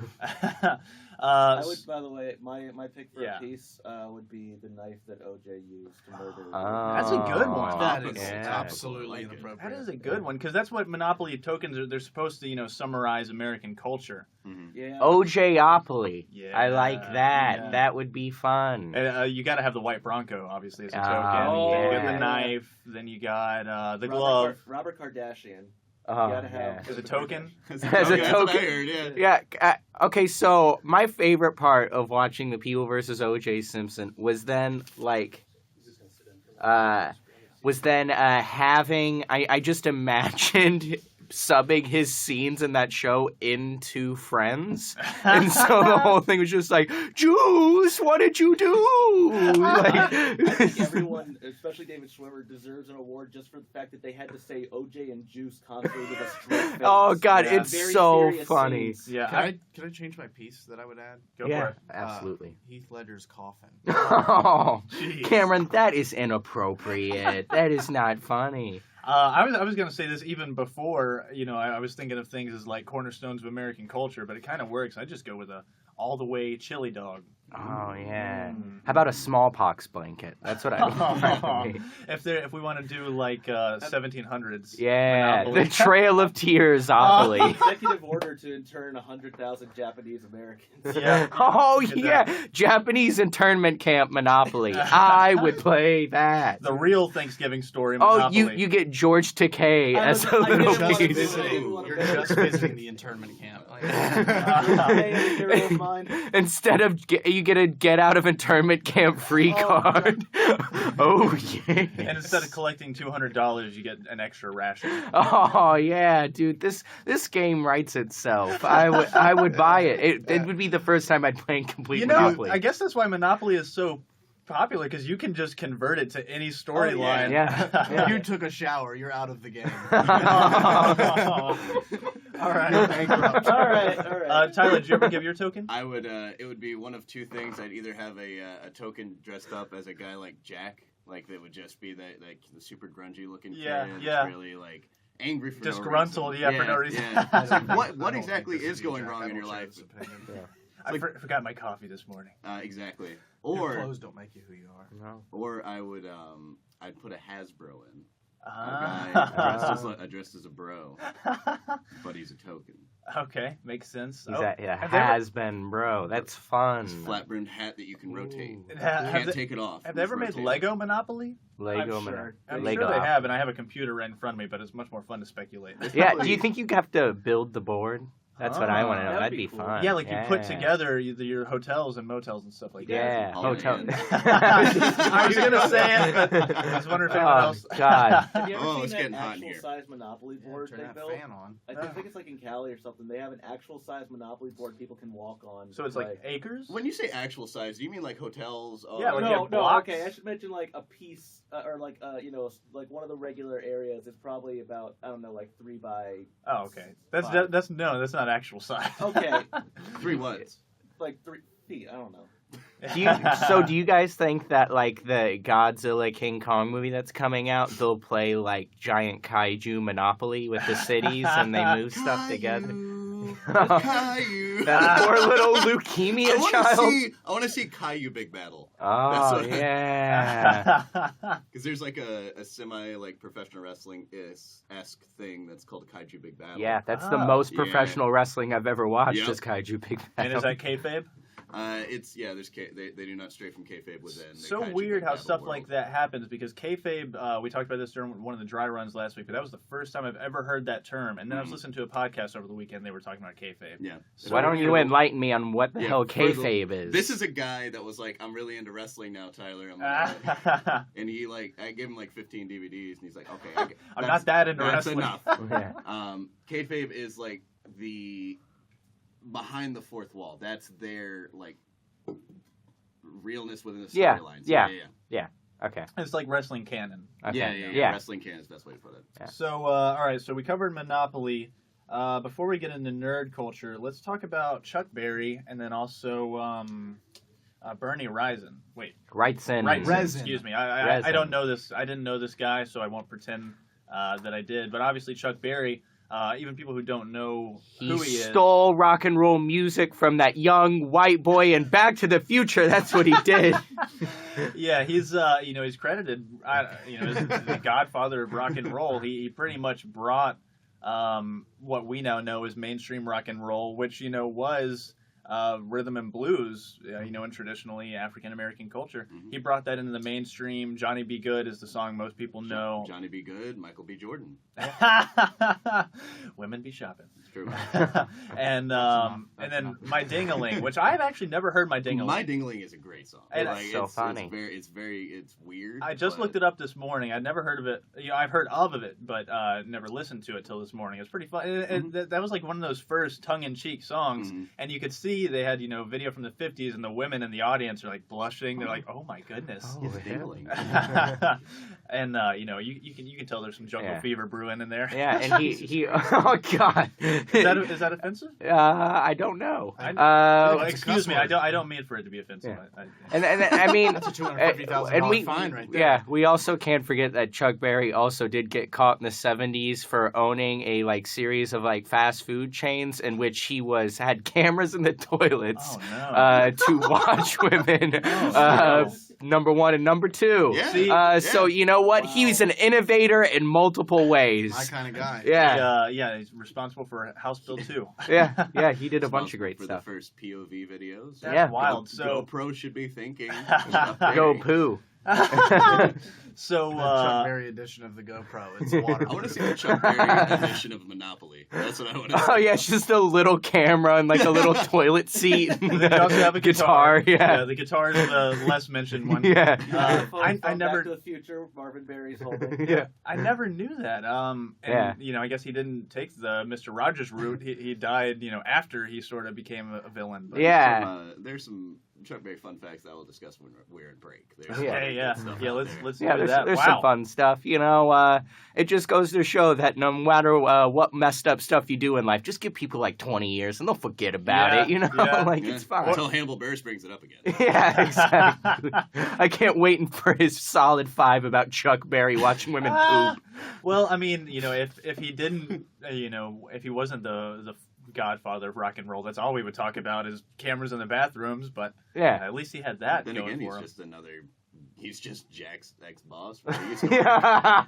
I would, by the way, my pick for Yeah. a piece would be the knife that OJ used to murder. That's a good one. That is Yeah. absolutely Like it. inappropriate. That is a good one because that's what Monopoly tokens are. They're supposed to, summarize American culture. Mhm. Yeah. OJopoly. Yeah, I like that. yeah. That would be fun. And, you got to have the white Bronco, obviously, as a token. Oh, You yeah. got the knife, then you got the Robert glove Robert Kardashian. Oh, gotta have- yeah. as a token. As a That's what I token. heard, yeah. Yeah. Okay. So my favorite part of watching the People versus O.J. Simpson was then having. I just imagined subbing his scenes in that show into Friends, and so the whole thing was just like, Juice, what did you do? I think everyone, especially David Schwimmer, deserves an award just for the fact that they had to say OJ and Juice constantly with a straight face. Oh God, Yeah. it's Very so serious funny. scenes. Yeah, Can I change my piece that I would add? go Yeah, for it. absolutely. Heath Ledger's coffin. Oh, Jeez. Cameron, that is inappropriate. That is not funny. I was gonna say this even before. I was thinking of things as like cornerstones of American culture, but it kind of works. I just go with a all the way chili dog Oh yeah. Mm. How about a smallpox blanket? That's what I mean. If we want to do like 1700s. Yeah, Monopoly. the Trail of Tears Opoly. Executive order to intern 100,000 Japanese Americans. Yeah. Oh Get yeah, that. Japanese internment camp Monopoly. I would play that. The real Thanksgiving story. Oh, Monopoly. you get George Takei I as was- a I little didn't wanna piece. visit. You're just visiting the internment camp. Like, Hey, a hero of mine. Instead of you get a get out of internment camp free Oh, card. Oh yeah. And instead of collecting $200, you get an extra ration. Oh yeah, dude, this game writes itself. I would buy it. It would be the first time I'd play complete You know, Monopoly. I guess that's why Monopoly is so popular, because you can just convert it to any storyline. Yeah. You took a shower. You're out of the game. All right. Bankrupt. All right. Tyler, did you ever give your token? I would. It would be one of two things. I'd either have a token dressed up as a guy like Jack, like that would just be the super grungy looking Yeah, kid, yeah. that's really like angry for Disgruntled, no yeah, reason. for no reason. Yeah. I It's like, don't what think exactly this is is going Jack. wrong I in your will share life? this opinion. I forgot my coffee this morning. Exactly. Your Or clothes don't make you who you are. No. or I would I'd put a Hasbro in. A Ah. guy dressed as a bro, but he's a token. Okay, makes sense. He's Oh, a have they ever- has been, bro. That's fun. It's a flat brimmed hat that you can rotate. Ooh. You Have can't they- take it off. Have they ever It's made rotated. Lego Monopoly? Lego I'm man. sure. I'm Lego. sure they have, and I have a computer right in front of me, but it's much more fun to speculate. Yeah. Do you think you have to build the board? That's what I want to know. That'd That'd be be cool. fun. Yeah, like you put together your hotels and motels and stuff like that. Yeah, Holiday hotel. Inn. I was gonna say it, but I was wondering if anyone Oh, else. God. Have you ever Oh, seen it's that getting hot in actual here. size Monopoly board Turn they that built? fan on. I think it's like in Cali or something. They have an actual size Monopoly board people can walk on. So it's like acres. When you say actual size, do you mean like hotels? Yeah, like you no, have no. blocks? Okay, I should mention like a piece or like like one of the regular areas. It's probably about I don't know like 3 by Oh, okay. That's Five. that's that's not actual size. okay 3 what? like 3 feet. I don't know. Do you guys think that like the Godzilla King Kong movie that's coming out, they'll play like giant kaiju Monopoly with the cities and they move stuff together? Caillou. That poor little I leukemia want child. to see. I want to see Caillou Big Battle Oh what- yeah. because there's like a semi like professional wrestling esque thing that's called Kaiju Big Battle. Yeah, that's the Oh. most Yeah. professional wrestling I've ever watched. Yep. Is Kaiju Big Battle. And is that kayfabe? There's they do not stray from kayfabe within. the So Kaiju weird Big how Battle stuff world. like that happens, because kayfabe, we talked about this during one of the dry runs last week, but that was the first time I've ever heard that term. And then I was Mhm. listening to a podcast over the weekend, they were talking about kayfabe. Yeah. So Why don't you weird. enlighten me on what the Yeah, hell for the- kayfabe is? This is a guy that was like, I'm really into wrestling now, Tyler. And he I gave him like 15 DVDs, and he's like, okay, I'm not that into that's wrestling. enough. Yeah. Kayfabe is like the behind the fourth wall. That's their like realness within the Yeah, storylines. yeah. Okay. It's like wrestling canon. Okay. Yeah. Wrestling can is the best way to put it. Yeah. So, all right, so we covered Monopoly. Before we get into nerd culture, let's talk about Chuck Berry and then also Bernie Risen. Wait, Wrightson. Resin. excuse me. I Resin. don't know this. I didn't know this guy, so I won't pretend that I did. But obviously, Chuck Berry. Even people who don't know He who he is. stole rock and roll music from that young white boy in Back to the Future. That's what he did. Yeah, he's he's credited as the godfather of rock and roll. He pretty much brought what we now know as mainstream rock and roll, which was rhythm and blues, in traditionally African American culture. Mhm. He brought that into the mainstream. Johnny B. Good is the song most people know. Johnny B. Good, Michael B. Jordan. Women be shopping. It's true. And then My Ding-a-Ling, which I've actually never heard My Ding-a-Ling. My Dingling is a great song. And Like, it's so funny. It's weird. I just but- looked it up this morning. I'd never heard of it. I've heard of it, but never listened to it till this morning. It's pretty fun. And that was like one of those first tongue-in-cheek songs, Mhm. and you could see they had video from the 50s, and the women in the audience are like blushing. They're like, "Oh my goodness." Oh, It's yeah. Dingling. And you can tell there's some jungle Yeah. fever brewing in there. Yeah, and he oh god. Is that offensive? I don't know. I- Oh, that's a excuse cuss me. word. I don't mean for it to be offensive. Yeah. I- And I mean, That's a $250,000 and we fine right there. yeah, we also can't forget that Chuck Berry also did get caught in the 70s for owning a series of fast food chains in which he had cameras in the toilets Oh no. to watch women. Oh, Number one and number two. Yeah. See, So you know what? Wow. He's an innovator in multiple ways. My kind of guy. Yeah, Yeah, he's responsible for House Bill 2. yeah, he did a bunch of Responsible great for stuff. the first POV videos. That's Yeah. wild. So GoPro should be thinking. Go poo. so The Chuck Berry edition of the GoPro. It's water. I want to see the Chuck Berry edition of Monopoly. That's what I want to see. Oh yeah, it's just a little camera and a little toilet seat. And they also have a guitar. Yeah. The guitar is the less mentioned one. Yeah. I never- Back to the Future. Marvin Berry's holding. Yeah. I never knew that. And Yeah. I guess he didn't take the Mr. Rogers route. He died, after he sort of became a villain. But Yeah. There's some Chuck Berry fun facts that I will discuss when we're in break. There's Yeah. Okay, yeah. stuff Yeah, out let's there. let's Yeah, do there's, that. there's Wow. some fun stuff, It just goes to show that no matter what messed up stuff you do in life, just give people 20 years and they'll forget about Yeah, it. yeah. Yeah, It's fine. Until Hannibal Buress brings it up again. Yeah, exactly. I can't wait for his solid 5 about Chuck Berry watching women poop. Well, I mean, if he didn't, if he wasn't the godfather of rock and roll, that's all we would talk about is cameras in the bathrooms. But Yeah. at least he had that Then going again, he's for him. just another. He's just Jack's ex-boss.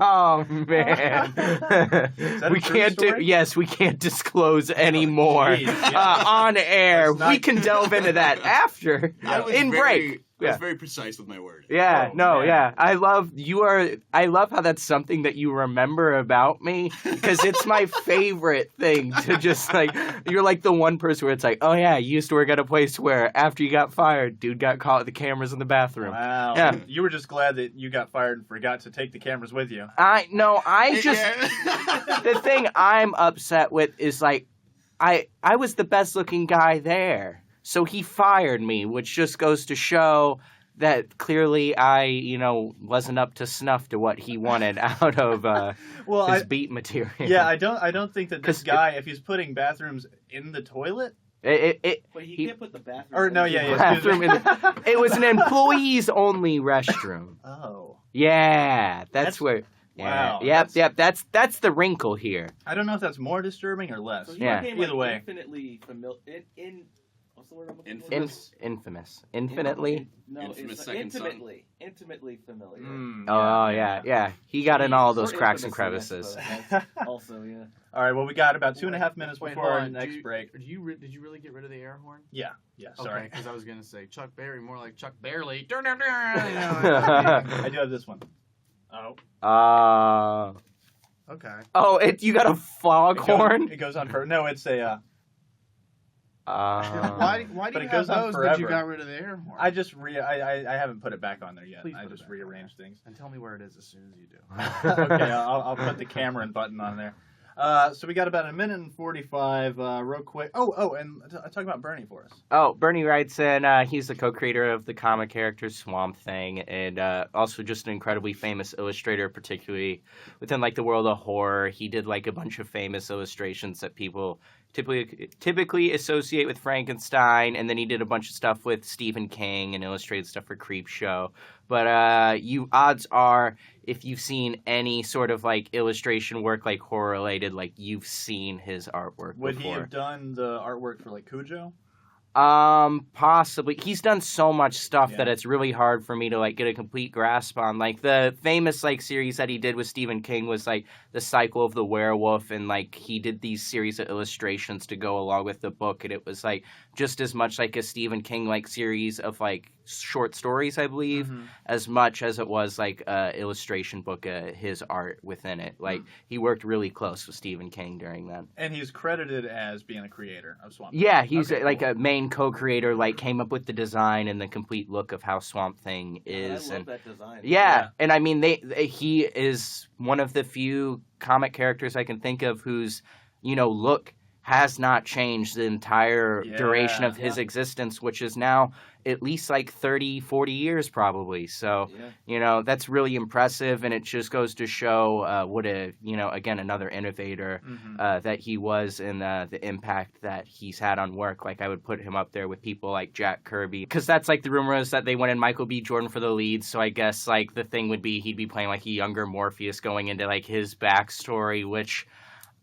Oh man, that we a true can't story? yes, we can't disclose anymore Jeez, yeah. on air. Let's not- We can delve into that after in break. I was Yeah. very precise with my word. Yeah, Oh, no, man. yeah. I love how that's something that you remember about me because it's my favorite thing to just you're the one person where it's oh yeah, you used to work at a place where after you got fired, dude got caught with the cameras in the bathroom. Wow. Yeah. You were just glad that you got fired and forgot to take the cameras with you. I Yeah. the thing I'm upset with is I was the best looking guy there. So he fired me, which just goes to show that clearly I, wasn't up to snuff to what he wanted out of Well, his beat material. yeah, I don't think that this 'Cause guy, if he's putting bathrooms in the toilet, It But he He- can't put the bathroom. or no, in yeah, the yeah, bathroom in excuse me. it was an employees only restroom. Oh, Yeah, that's That's- where. Yeah, wow, yep. That's the wrinkle here. I don't know if that's more disturbing or less. So he Yeah. became Either way. infinitely familiar. In what's the word I'm looking for? Infamous. Infinitely. No, Infamous it's second son. intimately familiar. Mm, Oh yeah. He got in all those Or cracks and infamously, I crevices. suppose. That's also, yeah. All right, well, we got about 2.5 minutes Wait, before hold our on. next break. Did you really get rid of the air horn? Yeah, sorry. Okay, because I was gonna say Chuck Berry, more like Chuck Barely. You I do have this one. Oh, okay. You got a foghorn? It goes on for no. It's a. Why But do it you goes have on those, but forever. you got rid of the air horn? I just I haven't put it back on there yet. Please I put it just back. rearranged things. And tell me where it is as soon as you do. Okay, I'll put the camera and button on there. So we got about 1:45, real quick. And talk about Bernie for us. Oh, Bernie writes in, he's the co-creator of the comic character Swamp Thing, and also just an incredibly famous illustrator, particularly within the world of horror. He did a bunch of famous illustrations that people typically associate with Frankenstein, and then he did a bunch of stuff with Stephen King and illustrated stuff for Creepshow. But odds are, if you've seen any sort of illustration work horror related, you've seen his artwork Would before. he have done the artwork for Cujo? Possibly. He's done so much stuff Yeah. that it's really hard for me to get a complete grasp on. The famous series that he did with Stephen King was The Cycle of the Werewolf, and he did these series of illustrations to go along with the book, and it was just as much a Stephen King series of short stories, I believe, Mhm. as much as it was a illustration book, his art within it. He worked really close with Stephen King during that. And he's credited as being a creator of Swamp. Yeah, he's Okay, cool. a main co-creator. Came up with the design and the complete look of how Swamp Thing is. I love And that design. yeah, and I mean, he is one of the few comic characters I can think of whose look has not changed the entire duration of his Yeah. existence, which is now at least like 30, 40 years probably. So, Yeah. that's really impressive, and it just goes to show what a, again, another innovator that he was, and the impact that he's had on work. Like, I would put him up there with people like Jack Kirby, because that's like the rumor is that they wanted Michael B. Jordan for the lead, so I guess like the thing would be he'd be playing like a younger Morpheus going into like his backstory, which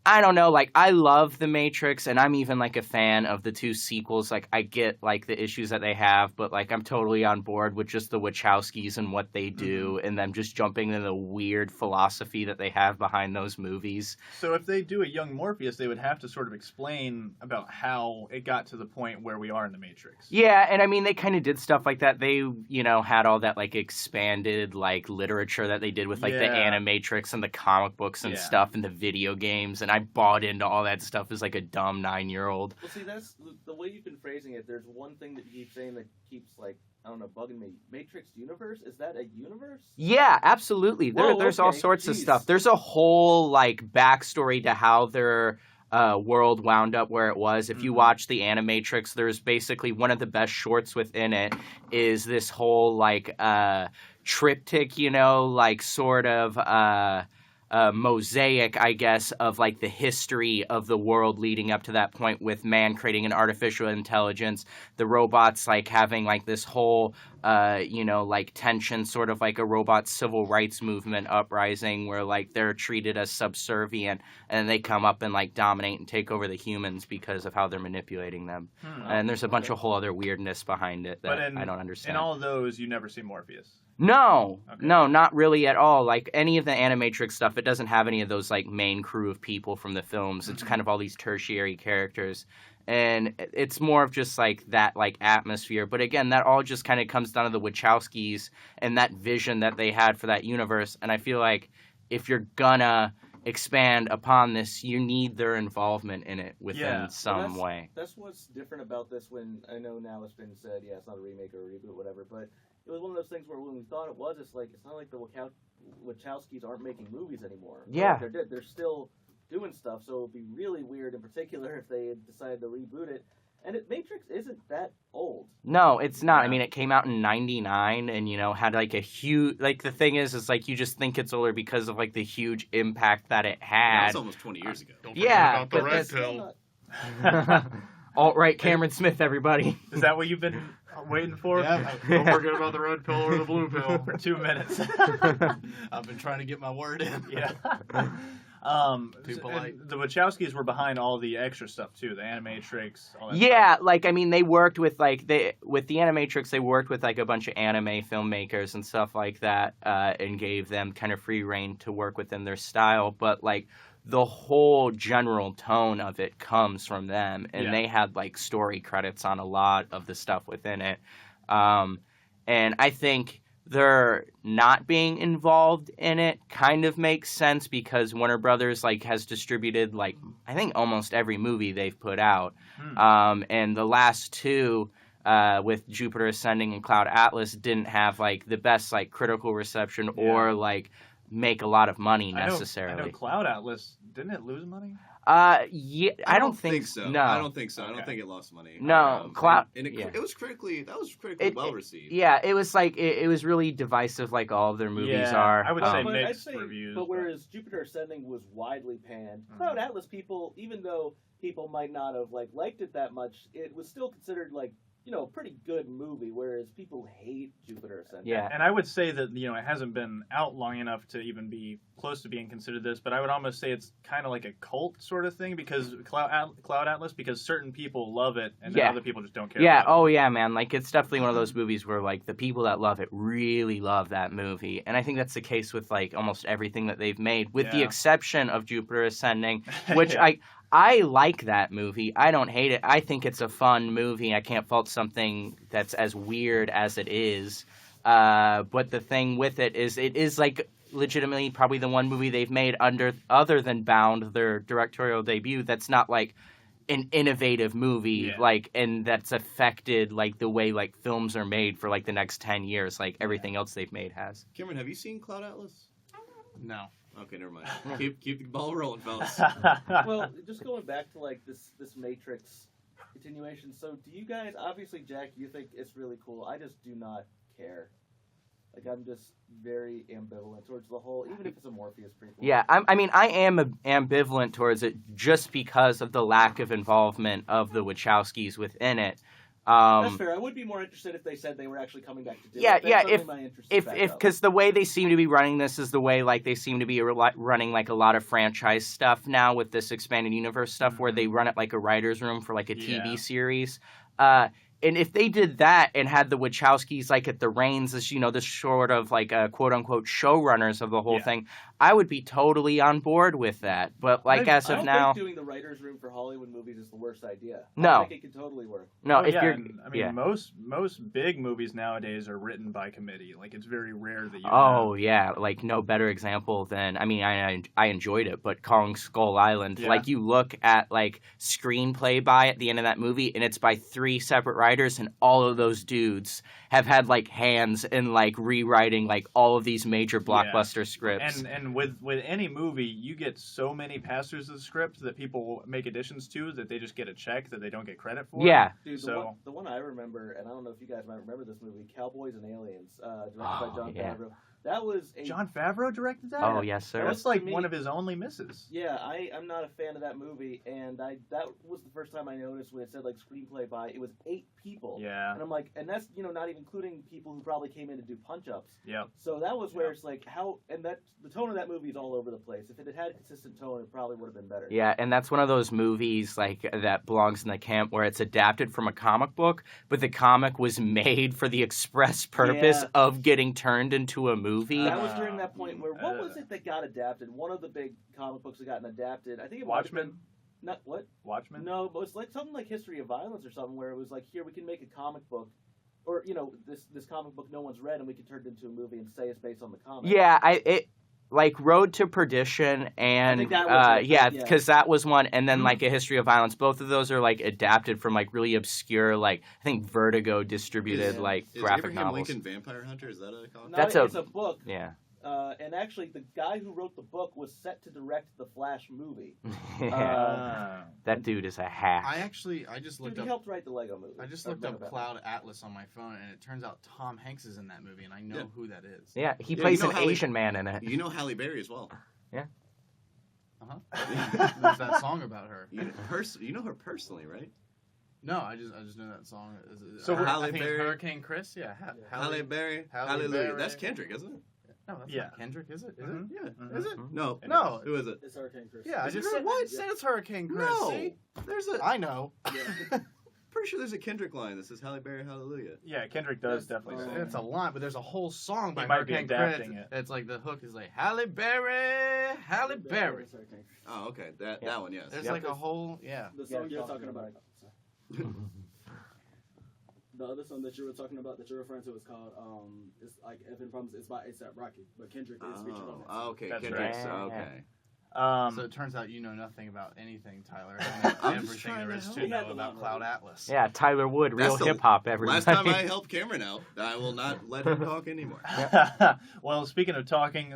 I don't know, like, I love The Matrix, and I'm even, like, a fan of the two sequels. Like, I get, like, the issues that they have, but, like, I'm totally on board with just the Wachowskis and what they do, and them just jumping into the weird philosophy that they have behind those movies. So if they do a young Morpheus, they would have to sort of explain about how it got to the point where we are in the Matrix. Yeah, and I mean, they kind of did stuff like that. They, had all that, like, expanded, like, literature that they did with, like, the Yeah. Animatrix and the comic books and Yeah. stuff and the video games, and I bought into all that stuff as, like, a dumb 9-year-old. Well, see, that's the way you've been phrasing it. There's one thing that you keep saying that keeps, like, I don't know, bugging me. Matrix universe? Is that a universe? Yeah, absolutely. Whoa, There's all okay, sorts of jeez. stuff. There's a whole like backstory to how their world wound up where it was. If you watch the Animatrix, there's basically one of the best shorts within it is this whole like triptych, like sort of mosaic, I guess, of like the history of the world leading up to that point, with man creating an artificial intelligence, the robots like having like this whole like tension, sort of like a robot civil rights movement uprising where like they're treated as subservient, and they come up and like dominate and take over the humans because of how they're manipulating them. And there's a bunch of whole other weirdness behind it that I don't understand. In all of those, you never see Morpheus. No, Okay. no, not really at all. Like any of the Animatrix stuff, it doesn't have any of those like main crew of people from the films. It's kind of all these tertiary characters. And it's more of just like that like atmosphere. But again, that all just kind of comes down to the Wachowskis and that vision that they had for that universe. And I feel like if you're gonna expand upon this, you need their involvement in it within Yeah. some Well, way. That's what's different about this. When I know now it's been said, yeah, it's not a remake or a reboot, whatever. But it was one of those things where when we thought it was, it's not like the Wachowskis aren't making movies anymore. Yeah. They're still doing stuff. So it would be really weird, in particular, if they had decided to reboot it. And Matrix isn't that old. No, it's not. I Yeah. mean, it came out in '99, and had like a huge. Like the thing is like you just think it's older because of like the huge impact that it had. That's almost 20 years ago. Don't Yeah, forget about the but red that's- Still pill. not- Alt-right Cameron Smith, everybody. Is that what you've been waiting for? Yeah, don't forget about the red pill or the blue pill. For 2 minutes. I've been trying to get my word in. Yeah. Too polite. and the Wachowskis were behind all the extra stuff too, the Animatrix, all that Yeah, like I mean, they worked with with the Animatrix. They worked with like a bunch of anime filmmakers and stuff like that, and gave them kind of free reign to work within their style. But like the whole general tone of it comes from them, and Yeah. they had like story credits on a lot of the stuff within it. And I think they're not being involved in it kind of makes sense because Warner Brothers like has distributed like I think almost every movie they've put out. And the last two with Jupiter Ascending and Cloud Atlas didn't have like the best like critical reception or like make a lot of money I know necessarily. Cloud Atlas, didn't it lose money? Yeah, I don't think so. No, I don't think so. I Okay. don't think it lost money. No, Cloud- and it yeah. was critically It- well received. Yeah, it was like it was really divisive, like all of their movies Yeah, are. I would say But mixed I'd say, reviews, But but- whereas Jupiter Ascending was widely panned, Cloud Atlas people, even though people might not have liked it that much, it was still considered a pretty good movie. Whereas people hate Jupiter Ascending. Yeah. And I would say that it hasn't been out long enough to even be close to being considered this, but I would almost say it's kind of like a cult sort of thing because Cloud Atlas, because certain people love it and then Yeah. other people just don't care. Yeah, about it. oh yeah, man. Like it's definitely one of those movies where like the people that love it really love that movie. And I think that's the case with like almost everything that they've made, with the Yeah. exception of Jupiter Ascending, which Yeah. I like that movie. I don't hate it. I think it's a fun movie. I can't fault something that's as weird as it is. But the thing with it is like legitimately probably the one movie they've made other than Bound, their directorial debut, that's not like an innovative movie, Yeah. like, and that's affected like the way like films are made for like the next 10 years, like everything else they've made has. Cameron, have you seen Cloud Atlas? No. Okay, never mind. Keep the ball rolling, fellas. Well, just going back to like this Matrix continuation. So, do you guys? Obviously, Jack, you think it's really cool. I just do not care. Like, I'm just very ambivalent towards the whole, even if it's a Morpheus prequel. Yeah, I am ambivalent towards it just because of the lack of involvement of the Wachowskis within it. That's fair. I would be more interested if they said they were actually coming back to do Yeah, it. That's yeah. certainly my interest is back up. Because the way they seem to be running this is the way like they seem to be running like a lot of franchise stuff now with this expanded universe stuff, where they run it like a writer's room for like a TV series. And if they did that and had the Wachowskis like at the reins as, you know, the sort of like quote unquote showrunners of the whole thing, I would be totally on board with that. But like as of now, I don't think doing the writers' room for Hollywood movies is the worst idea. No. I think it could totally work. no, Oh, if yeah, you're, and, I mean, most big movies nowadays are written by committee. Like, it's very rare that you. oh yeah, like no better example than I enjoyed it, but Kong Skull Island, Yeah. like you look at like screenplay by at the end of that movie, and it's by 3 separate writers, and all of those dudes have had like hands in like rewriting like all of these major blockbuster scripts. And with any movie, you get so many pass-throughs of the script that people make additions to that they just get a check that they don't get credit for. Yeah. Dude, So- the one I remember, and I don't know if you guys might remember this movie, Cowboys and Aliens, directed by John yeah. Favreau. That was a John Favreau directed that? Oh yes, sir. That's like To me- one of his only misses. Yeah, I'm not a fan of that movie, and that was the first time I noticed when it said like screenplay by, it was 8 people. Yeah. And I'm like, and that's, you know, not even including people who probably came in to do punch-ups. Yep. So that was where it's like, how, and that, the tone of that movie is all over the place. If it had a consistent tone, it probably would have been better. Yeah, and that's one of those movies like that belongs in the camp where it's adapted from a comic book, but the comic was made for the express purpose Yeah. of getting turned into a movie. That was during that point where, what was it that got adapted? One of the big comic books that gotten adapted. I think it might have Watchmen? been, not, what? Watchmen? No, but it's like something like History of Violence or something where it was like, here, we can make a comic book, or, you know, this comic book no one's read, and we can turn it into a movie and say it's based on the comic. Yeah, like Road to Perdition and think that was it, yeah, yeah. because that was one, and then like A History of Violence. Both of those are like adapted from like really obscure, like I think Vertigo distributed Yeah. like Is graphic Abraham novels. Lincoln Vampire Hunter? Is that a comic? No, That's it's a book. Yeah. And actually, the guy who wrote the book was set to direct the Flash movie. Ah. That dude is a hack. I just Dude, looked he up. helped write the Lego movie. I just Or looked up Lego Cloud Atlas on my phone, and it turns out Tom Hanks is in that movie, and I know Yeah. who that is. Yeah, he Yeah, plays you know an how he- Asian man in it. You know Halle Berry as well. There's that song about her. You know her personally, right? No, I just know that song. So I Halle think it's Berry- Hurricane Chris. Yeah, Halle Berry. Halle Hallelujah. Berry. That's Kendrick, isn't it? No, that's Yeah. not Kendrick, is it? Is Mhm. Yeah. Mhm. Is it? No. No. Who is it? It's Hurricane Chris. Yeah, I Is it just her? said, What? said it's Hurricane Chris. No. See? There's a. I know. Pretty sure there's a Kendrick line that says Halle Berry, Hallelujah. Yeah, Kendrick does definitely say It's a line, but there's a whole song by He might be Hurricane adapting Chris. it. It's like the hook is like Halle Berry, Halle Berry. Oh, okay. That one, yes. There's like a whole yeah. The song you're talking about. The other song that you were talking about that you're referring to is called it's like Evan Promise. It's by A$AP Rocky, but Kendrick is featured on that. Oh, okay. That's Kendrick's. right. Okay. So it turns out you know nothing about anything, Tyler. I'm just Everything trying there to is help. to He had know the about line Cloud right. Atlas. Yeah, Tyler Wood, real That's the hip hop. Everybody. Last time I helped Cameron out, I will not let him talk anymore. Well, speaking of talking,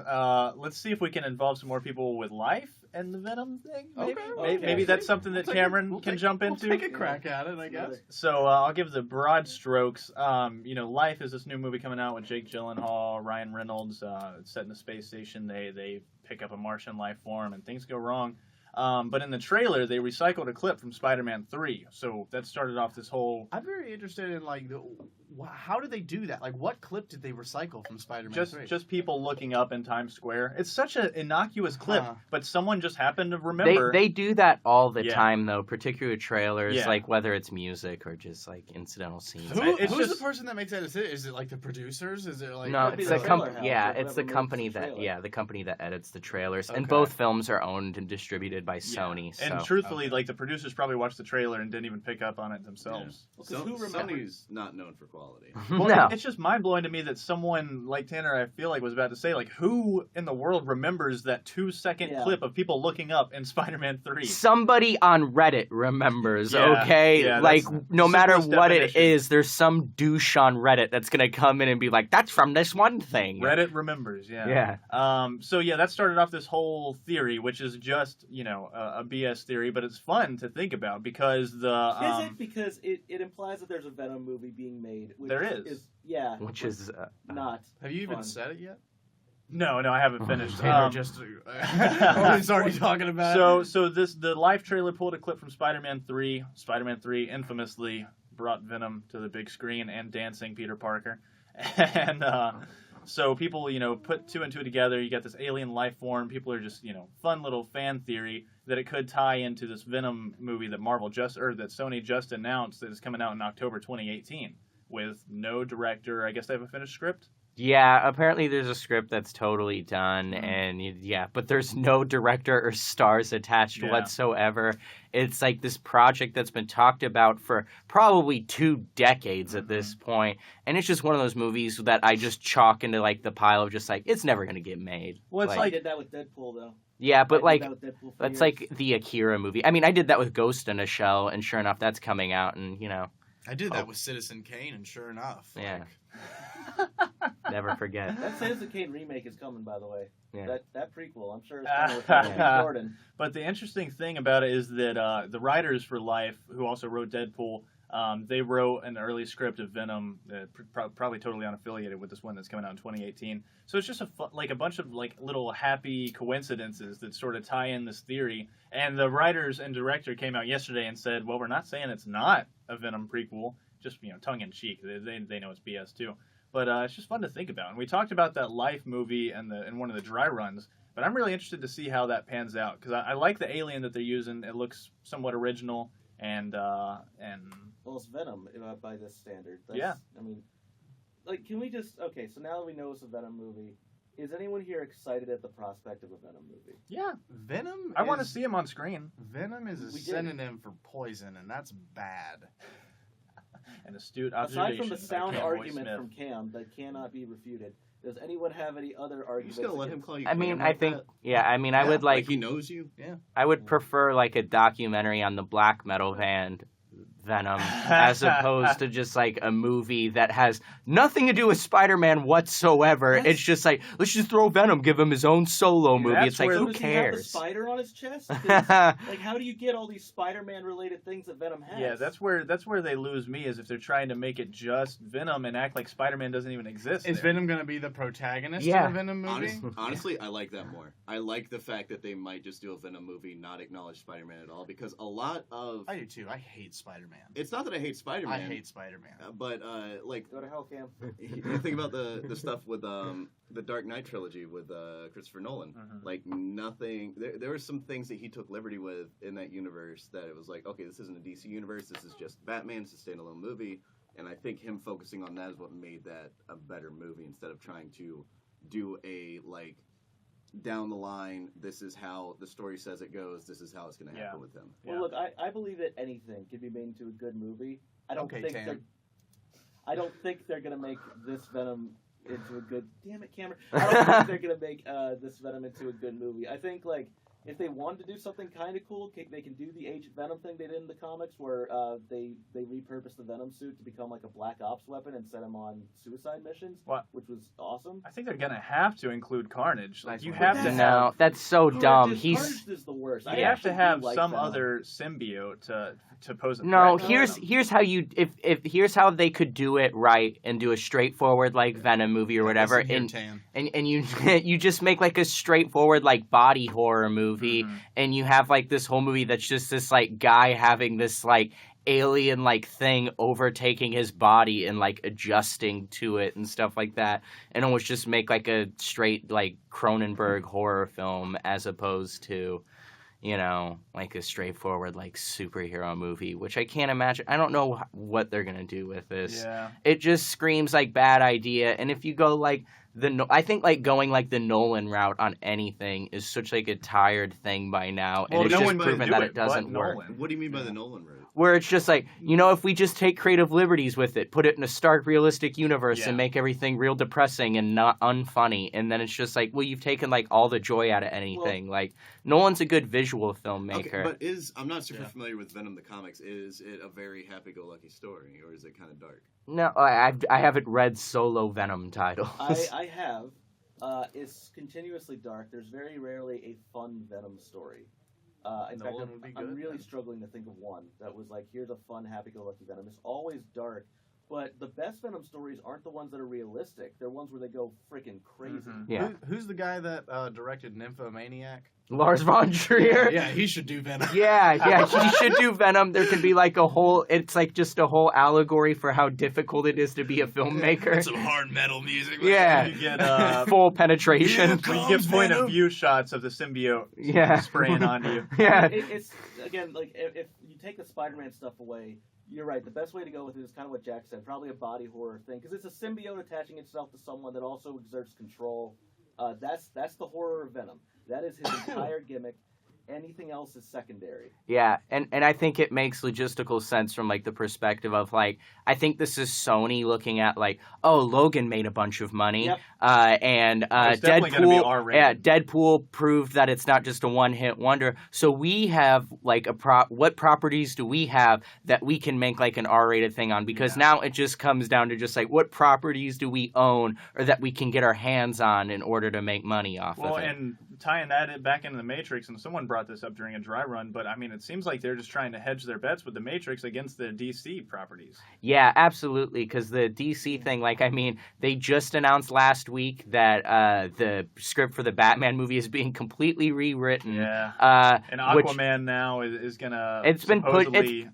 let's see if we can involve some more people with life and the Venom thing. Maybe, Okay. maybe that's something that Cameron We'll can take- jump we'll into. take a crack at it, I guess. So I'll give the broad strokes. Life is this new movie coming out with Jake Gyllenhaal, Ryan Reynolds. It's set in a space station. They pick up a Martian life form, and things go wrong. But in the trailer, they recycled a clip from Spider-Man 3. So that started off this whole I'm very interested in like how did they do that? Like, what clip did they recycle from Spider-Man 3? just people looking up in Times Square. It's such an innocuous clip, Huh. but someone just happened to remember. They do that all the Yeah. time though, particularly with trailers, Yeah. like whether it's music or just like incidental scenes. It's Who's just- the person that makes that decision? Is it like the producers? Is it like No, That'd be it's the the trailer house, yeah, or it's whoever the makes company the that trailer. the company that edits the trailers, and Okay. both films are owned and distributed by Yeah. Sony. So. And truthfully, Okay. like the producers probably watched the trailer and didn't even pick up on it themselves. So, who remembers- Sony's not known for quality. quality. Well, No. it's just mind blowing to me that someone like Tanner, I feel like, was about to say, like, who in the world remembers that 2-second Yeah. clip of people looking up in Spider-Man 3? Somebody on Reddit remembers, Yeah, okay? yeah, like, that's no the matter simplest what it definition. is, there's some douche on Reddit that's gonna come in and be like, that's from this one thing. Reddit remembers, yeah. Yeah. So yeah, that started off this whole theory, which is just a BS theory, but it's fun to think about because the Is it because it implies that there's a Venom movie being made? Which There is. Yeah. Which is not. Have you even fun. said it yet? no, I haven't finished. Tanner just always already talking about it. So the live trailer pulled a clip from Spider-Man 3. Spider-Man 3 infamously brought Venom to the big screen and dancing Peter Parker, and so people put two and two together. You got this alien life form. People are just fun little fan theory that it could tie into this Venom movie that that Sony just announced that is coming out in October 2018 with no director. I guess they have a finished script. Yeah, apparently there's a script that's totally done, Mhm. and but there's no director or stars attached Yeah. whatsoever. It's like this project that's been talked about for probably 2 decades at this point, and it's just one of those movies that I just chalk into like the pile of just like it's never gonna get made. Well, it's I like did that with Deadpool though. Yeah, but I like did that with Deadpool for that's years. like the Akira movie. I mean, I did that with Ghost in a Shell, and sure enough, that's coming out, and I did that with Citizen Kane, and sure enough, Yeah. never forget. That Citizen Kane remake is coming, by the way. Yeah. That prequel, I'm sure it's coming with Michael Jordan. But the interesting thing about it is that the writers for Life, who also wrote Deadpool, they wrote an early script of Venom, probably totally unaffiliated with this one that's coming out in 2018. So it's just a bunch of like little happy coincidences that sort of tie in this theory. And the writers and director came out yesterday and said, "Well, we're not saying it's not a Venom prequel, just tongue in cheek. They know it's BS too." But it's just fun to think about. And we talked about that Life movie in one of the dry runs. But I'm really interested to see how that pans out because I like the alien that they're using. It looks somewhat original and Well, it's Venom by this standard. Yeah. I mean, like, can we just... Okay, so now that we know it's a Venom movie, is anyone here excited at the prospect of a Venom movie? yeah, Venom. I want to is- see him on screen. Venom is a We did. synonym for poison, and that's bad. An astute Aside observation. from the by sound Cam Boy argument Smith. from Cam that cannot be refuted, does anyone have any other You're arguments? just gonna let him against- call you. I mean, Cam I like think, that? I would like, he knows you. Yeah. I would prefer like a documentary on the black metal band Venom as opposed to just like a movie that has nothing to do with Spider-Man whatsoever. That's- It's just like, let's just throw Venom, give him his own solo movie. That's It's like, where- who Does he have the cares? spider on his chest? 'Cause, like, how do you get all these Spider-Man related things that Venom has? Yeah, that's where they lose me is if they're trying to make it just Venom and act like Spider-Man doesn't even exist. Is there. Venom gonna be the protagonist Yeah. of a Venom movie? Honestly, I like that more. I like the fact that they might just do a Venom movie, not acknowledge Spider-Man at all, because a lot of I do too. I hate Spider-Man. it's not that I hate Spider-Man. I hate Spider-Man. But like Go to hell, Cam. you think about the stuff with the Dark Knight trilogy with Christopher Nolan. Mhm. Like nothing. There were some things that he took liberty with in that universe that it was like, okay, this isn't a DC universe. This is just Batman. It's a standalone movie. And I think him focusing on that is what made that a better movie instead of trying to do a like down the line. This is how the story says it goes. This is how it's going to happen Yeah. with him. Well, look, I believe that anything can be made into a good movie. I don't Okay, think Tam. they're. I don't think they're gonna make this Venom into a good. Damn it, Cameron! I don't think they're gonna make this Venom into a good movie. I think like if they wanted to do something kind of cool, they can do the Agent Venom thing they did in the comics, where they repurposed the Venom suit to become like a Black Ops weapon and sent him on suicide missions, What? which was awesome. I think they're gonna have to include Carnage. Like Nice you one. have to That's- have. No, that's so dumb. Carnage is the worst. I You have actually to do have like some Venom. other symbiote to pose a No, threat to here's Venom. how you if here's how they could do it right and do a straightforward like Venom movie or whatever, Listen here, and Tam. you you just make like a straightforward like body horror movie, Mhm. and you have like this whole movie that's just this like guy having this like alien like thing overtaking his body and like adjusting to it and stuff like that, and almost just make like a straight like Cronenberg horror film as opposed to like a straightforward like superhero movie, which I can't imagine. I don't know what they're gonna do with this. Yeah. It just screams like bad idea. And if you go like I think like going like the Nolan route on anything is such like a tired thing by now, and Well, it's no just one can proven do that it it doesn't but work. Nolan. What do you mean by the Nolan route? Where it's just like, if we just take creative liberties with it, put it in a stark realistic universe Yeah. and make everything real depressing and not unfunny, and then it's just like, well, you've taken like all the joy out of anything. like Nolan's a good visual filmmaker. Okay, but I'm not super Yeah. familiar with Venom the comics. Is it a very happy-go-lucky story, or is it kind of dark? No, I haven't read solo Venom titles. I have. It's continuously dark. There's very rarely a fun Venom story. In fact, Nolan would be I'm good, really then. struggling to think of one that was like, here's a fun, happy-go-lucky Venom. It's always dark, but the best Venom stories aren't the ones that are realistic. They're ones where they go freaking crazy. Mhm. Yeah. Who's the guy that directed Nymphomaniac? Lars von Trier. Yeah, he should do Venom. Yeah, he should do Venom. There could be like it's like just a whole allegory for how difficult it is to be a filmmaker. Some hard metal music. Yeah. You get Full penetration. you get point of view shots of the symbiote Yeah. spraying onto you. Yeah. It's again like if you take the Spider-Man stuff away, you're right. The best way to go with it is kind of what Jack said, probably a body horror thing, because it's a symbiote attaching itself to someone that also exerts control. That's the horror of Venom. That is his entire gimmick. Anything else is secondary. Yeah, and I think it makes logistical sense from like the perspective of like, I think this is Sony looking at like, oh, Logan made a bunch of money, Yep. and It's definitely gonna be R-rated. Deadpool proved that it's not just a one-hit wonder. So we have like what properties do we have that we can make like an R-rated thing on? Because now it just comes down to just like, what properties do we own or that we can get our hands on in order to make money off Well, of it? and tying that back into the Matrix, and someone brought this up during a dry run, but I mean, it seems like they're just trying to hedge their bets with the Matrix against the DC properties. Yeah, absolutely. Because the DC thing, like, I mean, they just announced last week that the script for the Batman movie is being completely rewritten. Yeah. And which Aquaman now is gonna. it's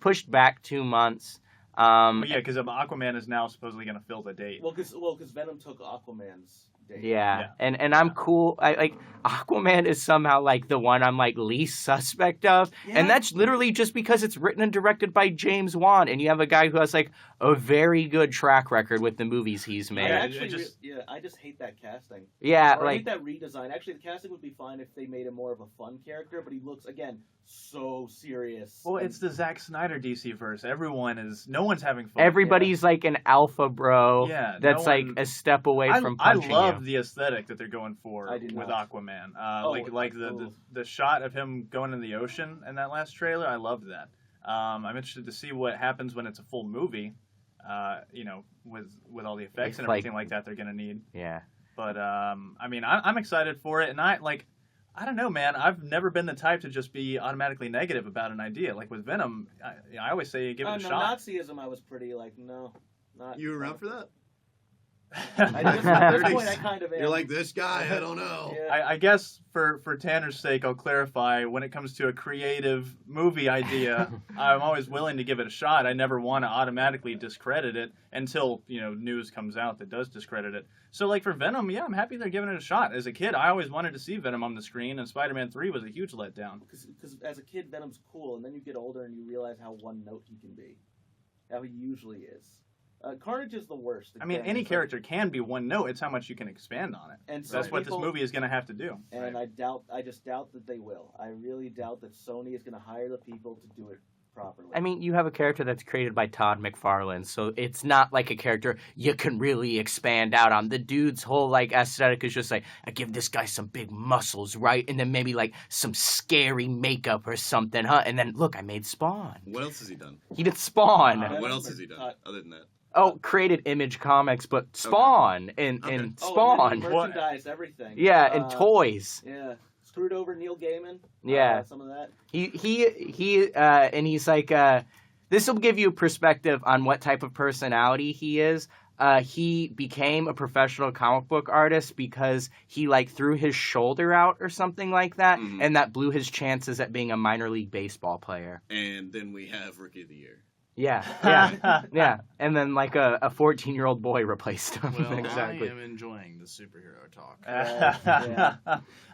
pushed back 2 months. But yeah, because Aquaman is now supposedly gonna fill the date. Well, because Venom took Aquaman's date. Yeah. And I'm cool. I like Aquaman is somehow like the one I'm like least suspect of, and that's literally just because it's written and directed by James Wan, and you have a guy who has like a very good track record with the movies he's made. I just hate that casting. Yeah, Or I like hate that redesign. Actually, the casting would be fine if they made him more of a fun character, but he looks again so serious. Well, And- it's the Zack Snyder DC verse. No one's having fun. everybody's like an alpha bro. Yeah, That's no like one- a step away from I punching love you. the aesthetic that they're going for I do with not. Aquaman. Oh, like oof. the shot of him going in the ocean in that last trailer. I loved that. I'm interested to see what happens when it's a full movie. With all the effects It's and like- everything like that they're gonna need. Yeah. But I mean, I'm excited for it, and I don't know, man. I've never been the type to just be automatically negative about an idea. Like with Venom, I always say give it a no, shot. Nazism, I was pretty like, no. Not, You were around for that? At this point, I kind of am. You're like, this guy, I don't know. Yeah. I guess for Tanner's sake, I'll clarify. When it comes to a creative movie idea, I'm always willing to give it a shot. I never want to automatically discredit it until news comes out that does discredit it. So like for Venom, yeah, I'm happy they're giving it a shot. As a kid, I always wanted to see Venom on the screen, and Spider-Man 3 was a huge letdown. Because as a kid, Venom's cool, and then you get older and you realize how one note he can be, how he usually is. Carnage is the worst. I mean, Again, any it's like- character can be one note. It's how much you can expand on it. and So that's what this movie is going to have to do. And I just doubt that they will. I really doubt that Sony is going to hire the people to do it properly. I mean, you have a character that's created by Todd McFarlane, so it's not like a character you can really expand out on. The dude's whole like aesthetic is just like, I give this guy some big muscles, right? And then maybe like some scary makeup or something, huh? And then look, I made Spawn. What else has he done? He did Spawn. What else has he done other than that? Oh, created Image Comics, but Spawn and Okay. Spawn. Merchandise, everything. Yeah, and toys. Yeah, screwed over Neil Gaiman. Yeah. Some of that. And he's like, this will give you perspective on what type of personality he is. He became a professional comic book artist because he like threw his shoulder out or something like that, Mhm. and that blew his chances at being a minor league baseball player. And then we have Rookie of the Year. Yeah. Yeah. And then like a 14-year-old boy replaced him. Well, Exactly. I am enjoying the superhero talk.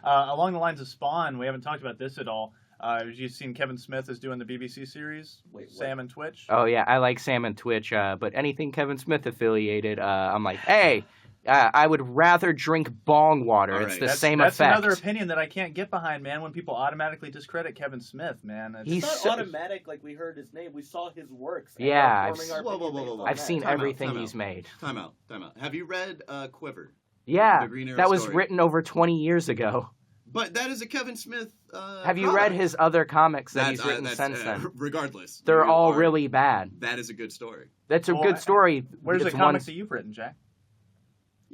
Along the lines of Spawn, we haven't talked about this at all. Have you seen Kevin Smith is doing the BBC series, Wait, what? Sam and Twitch? Oh yeah, I like Sam and Twitch, but anything Kevin Smith affiliated, I'm like, hey, I would rather drink bong water. All It's right. the That's, same that's effect. another opinion that I can't get behind, man. When people automatically discredit Kevin Smith, man. It's- He's It's so- not automatic. Like we heard his name, we saw his works. and Yeah, we're forming our Whoa, whoa, opinion whoa, based whoa, whoa. on I've that. seen Time out, everything time he's out. made. Time out. Have you read Quiver? Yeah, The Green Arrow that was story. written over 20 years ago. But that is a Kevin Smith. Have you read product. his other comics that That's, he's written that's, since then? Regardless, They're you all are- really bad. That is a good story. That's a Well, good story. Where's the It's comics one- that you've written, Jack?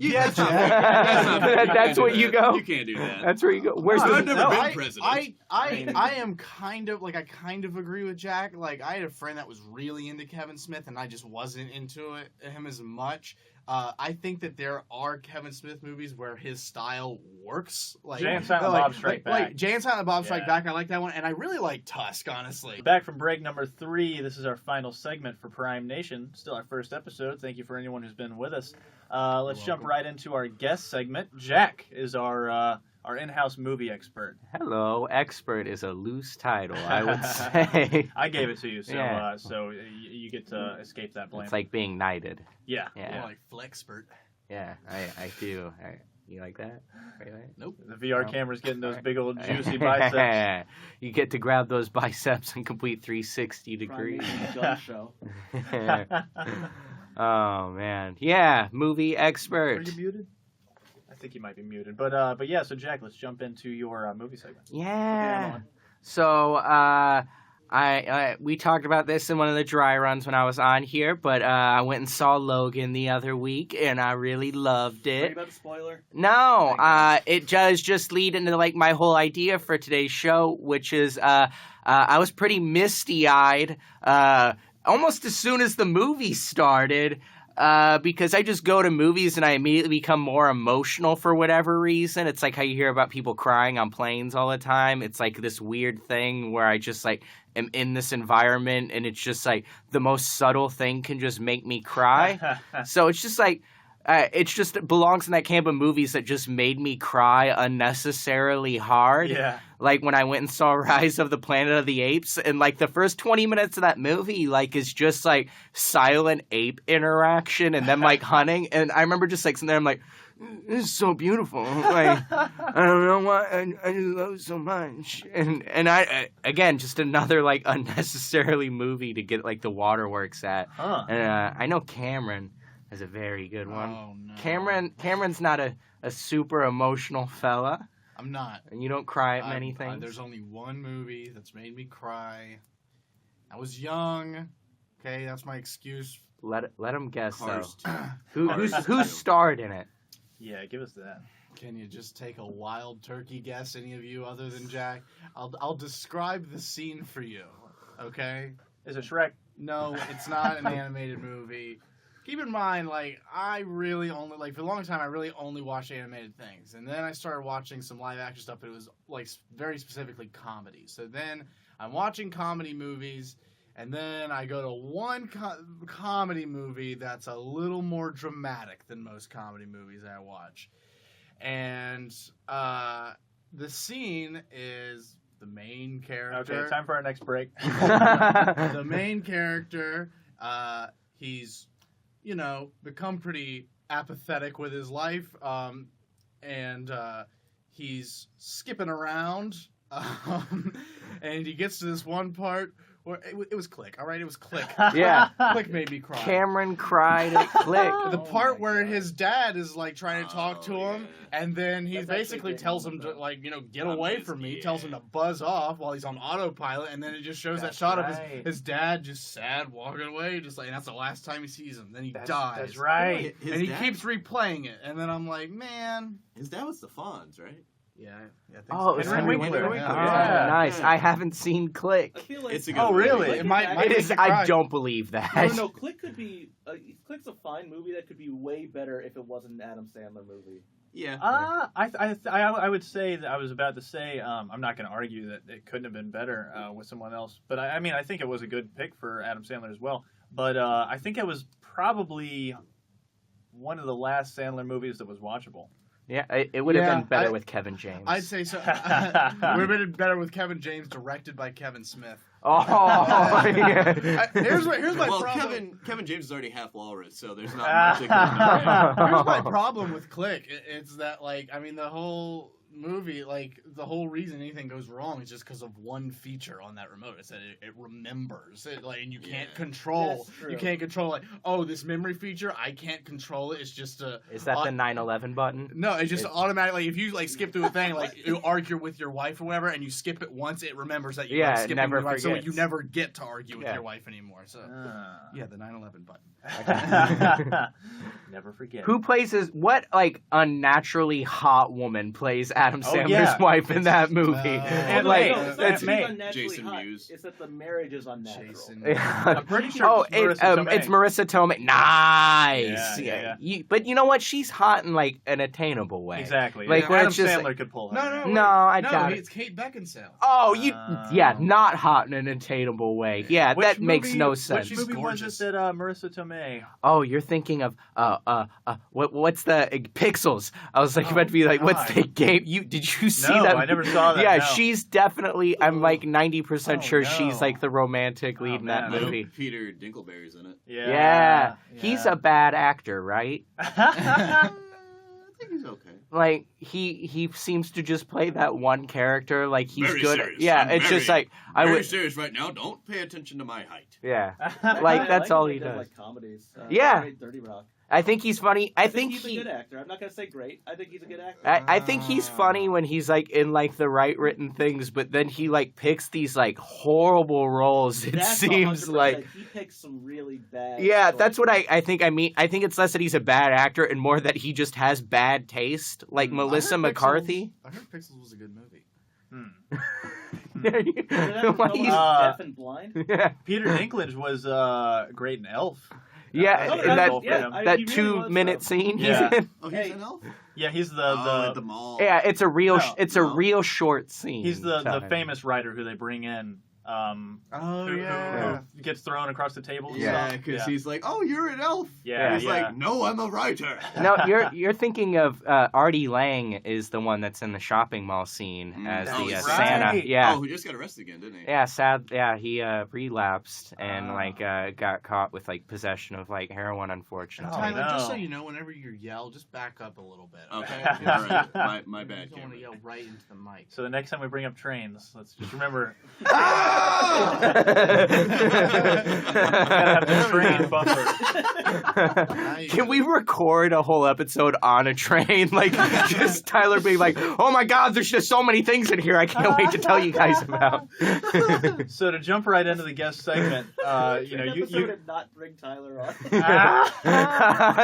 Yeah, that's not fair. That's not fair. You can't That's do where you that. go? You can't do that. That's where you go. Where's No, the I've never No, been president. I am kind of like I kind of agree with Jack. Like I had a friend that was really into Kevin Smith, and I just wasn't into him as much. I think that there are Kevin Smith movies where his style works. Like Jay and Silent like- Bob Strike like Back. Jay and Silent Bob Strike Yeah. Back. I like that one, and I really like Tusk. Honestly, Back from break number 3. This is our final segment for Prime Nation. Still our first episode. Thank you for anyone who's been with us. Let's jump right into our guest segment. Jack is our in-house movie expert. Hello, expert is a loose title, I would say. I gave it to you, so Yeah. you get to escape that blame. It's like being knighted. yeah. More Yeah, like Flexpert. yeah, I do. You like that? Right? Nope. The VR No. camera's getting those big old juicy biceps. You get to grab those biceps and complete 360 degrees. Prime Gun Show. Oh man, yeah, movie Are expert. you muted? I think you might be muted. But yeah, so Jack, let's jump into your movie segment. Yeah. So we talked about this in one of the dry runs when I was on here, but I went and saw Logan the other week, and I really loved Are you it. about to spoiler? No, it does just lead into like my whole idea for today's show, which is I was pretty misty-eyed almost as soon as the movie started. Because I just go to movies and I immediately become more emotional for whatever reason. It's like how you hear about people crying on planes all the time. It's like this weird thing where I just like am in this environment and it's just like the most subtle thing can just make me cry. So it's just like it belongs in that camp of movies that just made me cry unnecessarily hard. Yeah. Like when I went and saw Rise of the Planet of the Apes, and like the first 20 minutes of that movie, like is just like silent ape interaction and them like hunting. And I remember just like sitting there, I'm like, this is so beautiful. Like I don't know why I just love it so much. And I again just another like unnecessarily movie to get like the waterworks at. Huh. And I know Cameron is a very good one. Oh no, Cameron's not a super emotional fella, I'm not. and you don't cry at many I'm- things. There's only one movie that's made me cry. I was young. Okay, that's my excuse. Let him guess Cars though. Who starred in it? Yeah, give us that. Can you just take a wild turkey guess, any of you other than Jack? I'll describe the scene for you. Okay? Is it Shrek? No, it's not an animated movie. Keep in mind, like, I really only, like, for a long time, I really only watched animated things. And then I started watching some live action stuff, but it was, like, very specifically comedy. So then I'm watching comedy movies, and then I go to one comedy movie that's a little more dramatic than most comedy movies I watch. And the scene is the main character. Okay, time for our next break. The main character, he's, you know, become pretty apathetic with his life, and he's skipping around, and he gets to this one part where it was Click, all right? It was Click. Yeah. Click made me cry. Cameron cried at Click. The Oh part my where God. his dad is like trying to talk to Oh, him, yeah. and then he That's actually basically getting tells him him to, though. like, you know, get I'm away just- from me. yeah. Tells him to buzz off while he's on autopilot, and then it just shows that That's shot of right. his dad just sad walking away, just like, and that's the last time he sees him. Then he dies. That's right. His And he dad- keeps replaying it, and then I'm like, man. His dad was the Fonz, right? Yeah. Oh, it's Henry Henry Winkler. Winkler. Yeah. Oh, nice. I haven't seen Click. I feel like It's a good Oh, movie. really? Click It might- is might It actually- is. make I me cry. don't believe that. No, Click could be. Click's a fine movie that could be way better if it wasn't an Adam Sandler movie. Yeah. I would say that I was about to say I'm not going to argue that it couldn't have been better with someone else, but I mean I think it was a good pick for Adam Sandler as well. But I think it was probably one of the last Sandler movies that was watchable. Yeah, it would have Yeah, been better I- with Kevin James. I'd say so. Would have been better with Kevin James, directed by Kevin Smith. Oh, yeah. Here's my Well, problem. Kevin James is already half walrus, so there's not much that can Here's my problem with Click. It's that, like, I mean, the whole movie, like, the whole reason anything goes wrong is just because of one feature on that remote. It's that it remembers it, like, and you can't Yeah. control. That's true. You can't control, like, oh, this memory feature, I can't control it. It's just a. Is that the 9/11 button? No, it's just automatically. If you like skip through a thing, like you argue with your wife or whatever, and you skip it once, it remembers that you Yeah, like, it skipping never your wife, so forgets. you never get to argue with Yeah. your wife anymore. So yeah, the 9/11 button. Never forget. Who plays what like unnaturally hot woman plays Adam Oh, Sandler's yeah. wife in that movie? And like no, it's not that's that me. she's unnaturally Jason hot. Mewes. It's that the marriage is unnatural. Jason. I'm pretty sure oh, it's Marissa Tomei. it's Marissa Tomei. Nice. Yeah. But you know what? She's hot in like an attainable way. Exactly. Like, Like where Adam it's just Sandler like- could pull her. No, No, I no, doubt it. it's Kate Beckinsale. Oh, yeah, Oh. not hot in an attainable way. Yeah, Which that makes movie- no sense. Which movie gorgeous. was it that Marissa Tomei? Oh, you're thinking of what's the Pixels? I was like Oh, about to be like, what's God. the game? Did you see No, that? I never saw that, Yeah, no. she's definitely. I'm like 90% Oh, sure no. she's like the romantic lead Oh, in that man. movie. Peter Dinkelberry's in it. Yeah, he's a bad actor, right? I think he's okay. Like he seems to just play that one character. Like he's Very good. serious. Yeah, I'm it's just very- like I Very would. serious right now. Don't pay attention to my height. Yeah, I Like, kinda that's him all when he does. Like comedies. Yeah. Great Dirty Rock. I think he's funny. I think he's a good actor. I'm not gonna say great. I think he's a good actor. I think he's funny when he's like in like the right written things, but then he like picks these like horrible roles. It That's seems 100%. like He picks some really bad. yeah, choices. that's what I think. I mean, I think it's less that he's a bad actor and more that he just has bad taste, like Melissa I heard McCarthy. I heard Pixels was a good movie. There you- Did that Why film you- about deaf and blind? yeah, Peter Dinklage was great in Elf. yeah, Oh, in yeah, that yeah, I- that he really 2-minute was, scene Yeah. he's in. Oh, he's Hey. an elf? Yeah, he's At the the mall. Yeah, it's a real No, it's a no. real short scene. he's the kinda. famous writer who they bring in. Oh Who gets thrown across the table. And Yeah, stuff. because he's like, oh, you're an elf. Yeah, He's yeah. like, no, I'm a writer. No, you're thinking of Artie Lang is the one that's in the shopping mall scene as Oh, the right. Santa. Yeah. Oh, who just got arrested again, didn't he? Yeah, sad. Yeah, he relapsed and Ah. like got caught with like possession of like heroin, unfortunately. Oh, Tyler, just so no. you know, whenever you yell, just back up a little bit. Okay. Okay. All right. My You bad, don't want to Cameron. yell right into the mic. So the next time we bring up trains, let's just remember Ah! have the train buffer. Can we record a whole episode on a train? Like, just Tyler being like, oh my god, there's just so many things in here I can't wait to tell you guys about. So to jump right into the guest segment, you know, you and not bring Tyler on.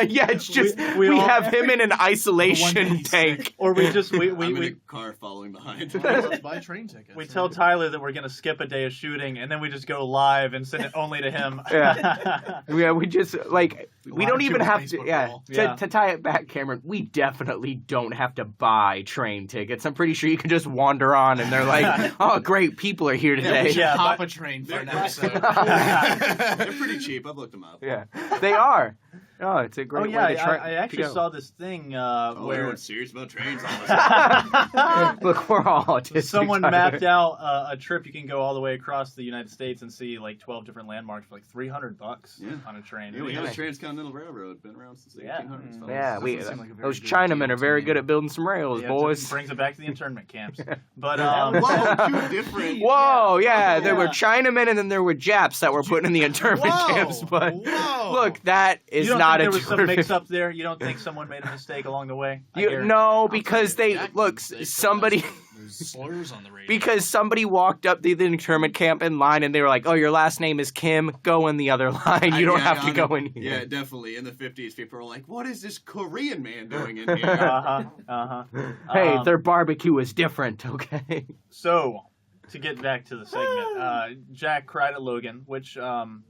Yeah, it's just, We we all- have him in an The one isolation that he's tank. or we just I'm in we a car following behind. Let's buy train tickets. we tell Tyler that we're gonna skip a day of shooting, and then we just go live and send it only to him. Yeah, we just, like, we Live don't to even a have to, Facebook yeah, wall. Yeah. to tie it back, Cameron, we definitely don't have to buy train tickets. I'm pretty sure you can just wander on and they're like, oh, great, people are here Yeah, we today. should Yeah, hop but- a train for an They're- episode. They're pretty cheap. I've looked them up. Yeah, they are. Oh, it's a Oh great yeah, way to try. I actually to go. saw this thing Oh, where everyone's serious about trains all of a sudden. Look, we're all autistic. someone Tyler. mapped out a trip you can go all the way across the United States and see like 12 different landmarks for like $300 Yeah. on a train. Yeah, we have a Nice. transcontinental railroad. Been around since the Yeah. 1800s. fellas. Yeah, we, Doesn't seem like a very those good Chinamen deal are to very me. good at building some rails, Yeah, boys. it brings it back to the internment camps. But Whoa, two different. Whoa, yeah, there were Yeah. Chinamen and then there were Japs that were put in the internment camps. But Whoa. look, that you is don't not think a there was some terrific- mix up there? You don't think someone made a mistake along the way? I guarantee. No, because they Jack- look they put somebody. There's slurs on the radio. Because somebody walked up the internment camp in line and they were like, "Oh, your last name is Kim. Go in the other line. You don't have to go in here." Yeah, definitely. In the 50s, people were like, what is this Korean man doing in here? Uh-huh. Hey, their barbecue is different, okay? So, to get back to the segment, Jack cried at Logan, which crying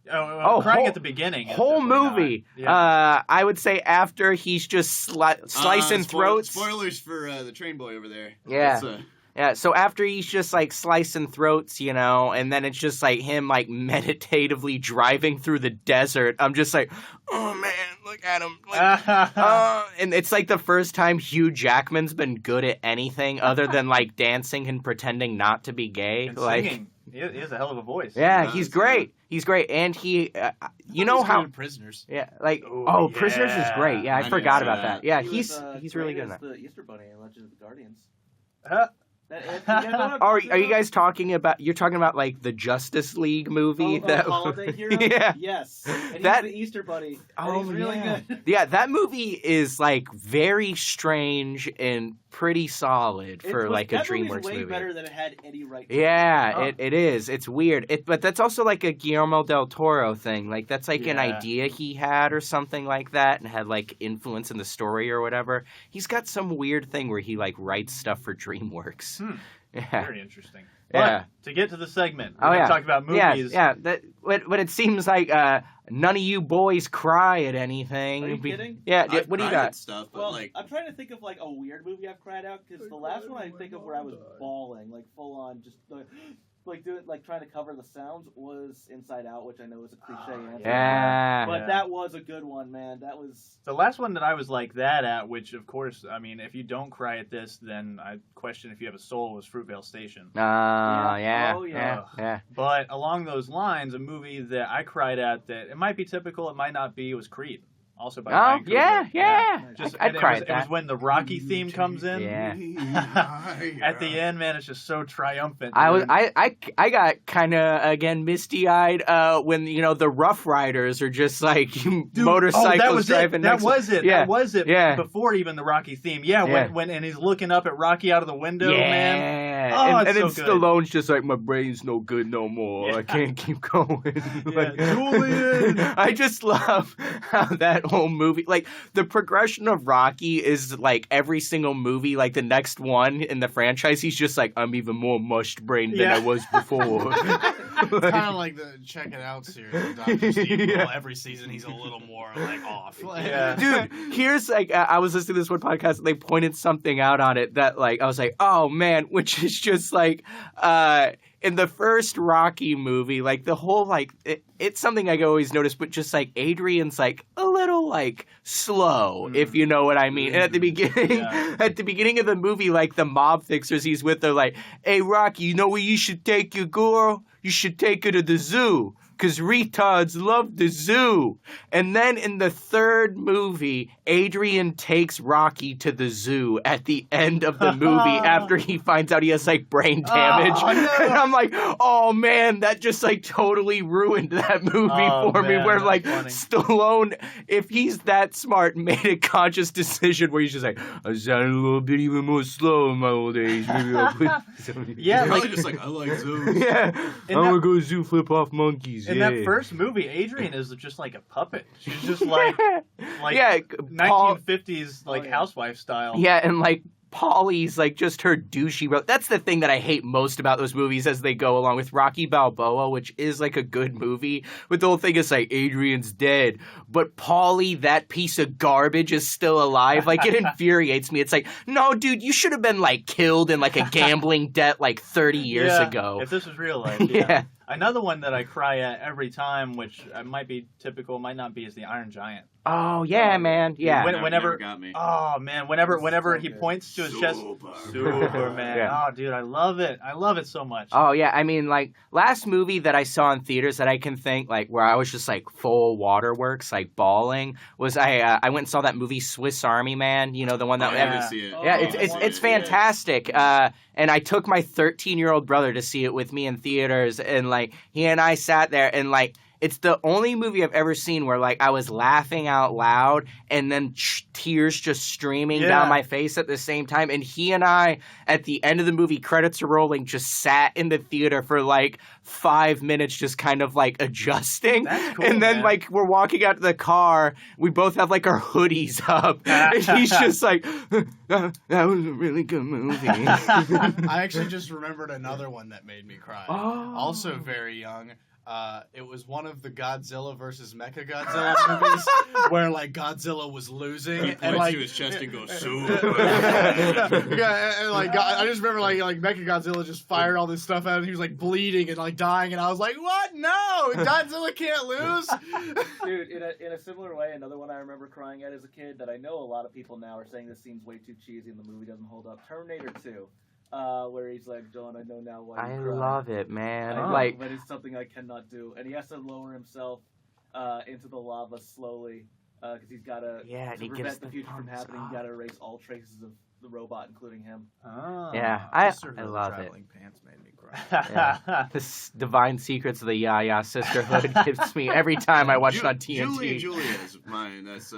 whole- at the beginning. is Whole definitely not. movie. Yeah. I would say after he's just slicing throats. Spoilers for the train boy over there. Yeah. That's, Yeah, so after he's just like slicing throats, you know, and then it's just like him like meditatively driving through the desert. I'm just like, oh man, like at him. And it's like the first time Hugh Jackman's been good at anything other than like dancing and pretending not to be gay. And Like, singing. He has a hell of a voice. yeah, He he's does, great. He's great, and he, you know He's how. good at Prisoners. Yeah, like Oh, Prisoners is yeah. great. Yeah, I I forgot didn't about see that. that. Yeah, He he's was, really great good at as that. the Easter Bunny in Legend of the Guardians. Huh? Are you guys talking about? You're talking about like the Justice League movie that Holiday Hero? Yeah. Yes. And That- he's the Easter Bunny. Oh, and he's really yeah. good. Yeah, that movie is like very strange and pretty solid for like a that movie's DreamWorks way movie. better than it had any right to. Yeah, Oh. it is. It's weird. But that's also like a Guillermo del Toro thing. Like that's like an Yeah. idea he had or something like that, and had like influence in the story or whatever. He's got some weird thing where he like writes stuff for DreamWorks. Hmm. Yeah. Very interesting. Yeah. But to get to the segment, Oh, we're yeah. gonna talk about movies. Yeah. But it seems like none of you boys cry at anything. Are you kidding? Yeah. I've What do you cried got? at stuff, but Well, like I'm trying to think of like a weird movie I've cried out because the last one I think of where I was bawling, like full on, just like doing like trying to cover the sounds was Inside Out, which I know is a cliche answer. Yeah. But Yeah. that was a good one, man. That was. The last one that I was like that at, which of course, I mean, if you don't cry at this, then I question if you have a soul, was Fruitvale Station. Yeah. Oh, yeah. Yeah. But along those lines, a movie that I cried at that it might be typical, it might not be, was Creed. Also by Oh, Ryan Coogler. yeah. Just I'd and cry it was, at it was that. when the Rocky theme comes in. Yeah. At the end, man, it's just so triumphant. I dude. got kind of again misty eyed when the Rough Riders are just like Dude, motorcycles that was driving. it. That next was it. Yeah. That was it. Yeah. Before even the Rocky theme. Yeah. Yeah. When and he's looking up at Rocky out of the window, yeah. man. Oh, and it's then so good. Stallone's just like, my brain's no good no more. Yeah. I can't keep going. Like, Julian. I just love how that whole movie, like the progression of Rocky is like every single movie, like the next one in the franchise, he's just like, I'm even more mushed brained than Yeah. I was before. It's kind of like the Check It Out series with Dr. Steve. Yeah. Well, every season he's a little more like off. Yeah. Dude, here's like I was listening to this one podcast and they pointed something out on it that like I was like, oh man, which is just like in the first Rocky movie, like the whole like it's something I always notice, but just like Adrian's like a little like slow, if you know what I mean. And at the beginning, Yeah. at the beginning of the movie, like the mob fixers he's with, they're like, "Hey Rocky, you know where you should take your girl? You should take her to the zoo." Because retards love the zoo. And then in the third movie, Adrian takes Rocky to the zoo at the end of the movie after he finds out he has like brain damage. Oh, no. And I'm like, oh man, that just like totally ruined that movie Oh, for me. man, Where that's like funny. Stallone, if he's that smart, made a conscious decision where he's just like, I sounded a little bit even more slow in my old age. Maybe I'll put Yeah, Probably like just like I like zoos. yeah. In I'm that- gonna go zoo flip off monkeys. in yeah. that first movie, Adrian is just like a puppet. She's just like yeah, Paul, 1950s like Oh, yeah. housewife style. yeah, and like Polly's like just her douchey. That's the thing that I hate most about those movies as they go along with Rocky Balboa, which is like a good movie. But the whole thing is like Adrian's dead, but Paulie, that piece of garbage, is still alive. Like it infuriates me. It's like, no, dude, you should have been like killed in like a gambling debt like 30 years Yeah, ago. If this was real life. Yeah. Another one that I cry at every time, which might be typical, might not be, is the Iron Giant. Oh yeah, man. Yeah. When- Never- whenever- never got me. Oh man, whenever so he good. points to his chest, Superman. Yeah. Oh dude, I love it. I love it so much. Oh yeah, I mean, like last movie that I saw in theaters that I can think like where I was just like full waterworks, like bawling, was I went and saw that movie Swiss Army Man. You know, the one that I yeah. never see it. yeah, Oh, it's yeah. fantastic. And I took my 13-year-old brother to see it with me in theaters, and like he and I sat there, and like it's the only movie I've ever seen where like I was laughing out loud and then tears just streaming Yeah. down my face at the same time. And he and I, at the end of the movie, credits are rolling, just sat in the theater for like 5 minutes, just kind of like adjusting. That's cool, and then man. like we're walking out to the car, we both have like our hoodies up, and he's just like, "That was a really good movie." I actually just remembered another one that made me cry. Oh. Also very young. It was one of the Godzilla versus Mechagodzilla movies where like Godzilla was losing and like his chest and goes yeah, and like I just remember like Mechagodzilla just fired all this stuff out and he was like bleeding and like dying and I was like, what? No, Godzilla can't lose. Dude, in a similar way, another one I remember crying at as a kid that I know a lot of people now are saying this seems way too cheesy and the movie doesn't hold up. Terminator 2, where he's like, John, I know now why you I cry. love it, man. I know, Like, but it's something I cannot do. And he has to lower himself into the lava slowly because he's got to and he gives prevent the the future from thumbs happening. up. He's got to erase all traces of the robot, including him. Oh. Yeah, Mr. I Hill love it. Traveling Pants made me cry. Yeah. This Divine Secrets of the Yaya Sisterhood gives me every time I watch it on TNT. Julia is mine. That's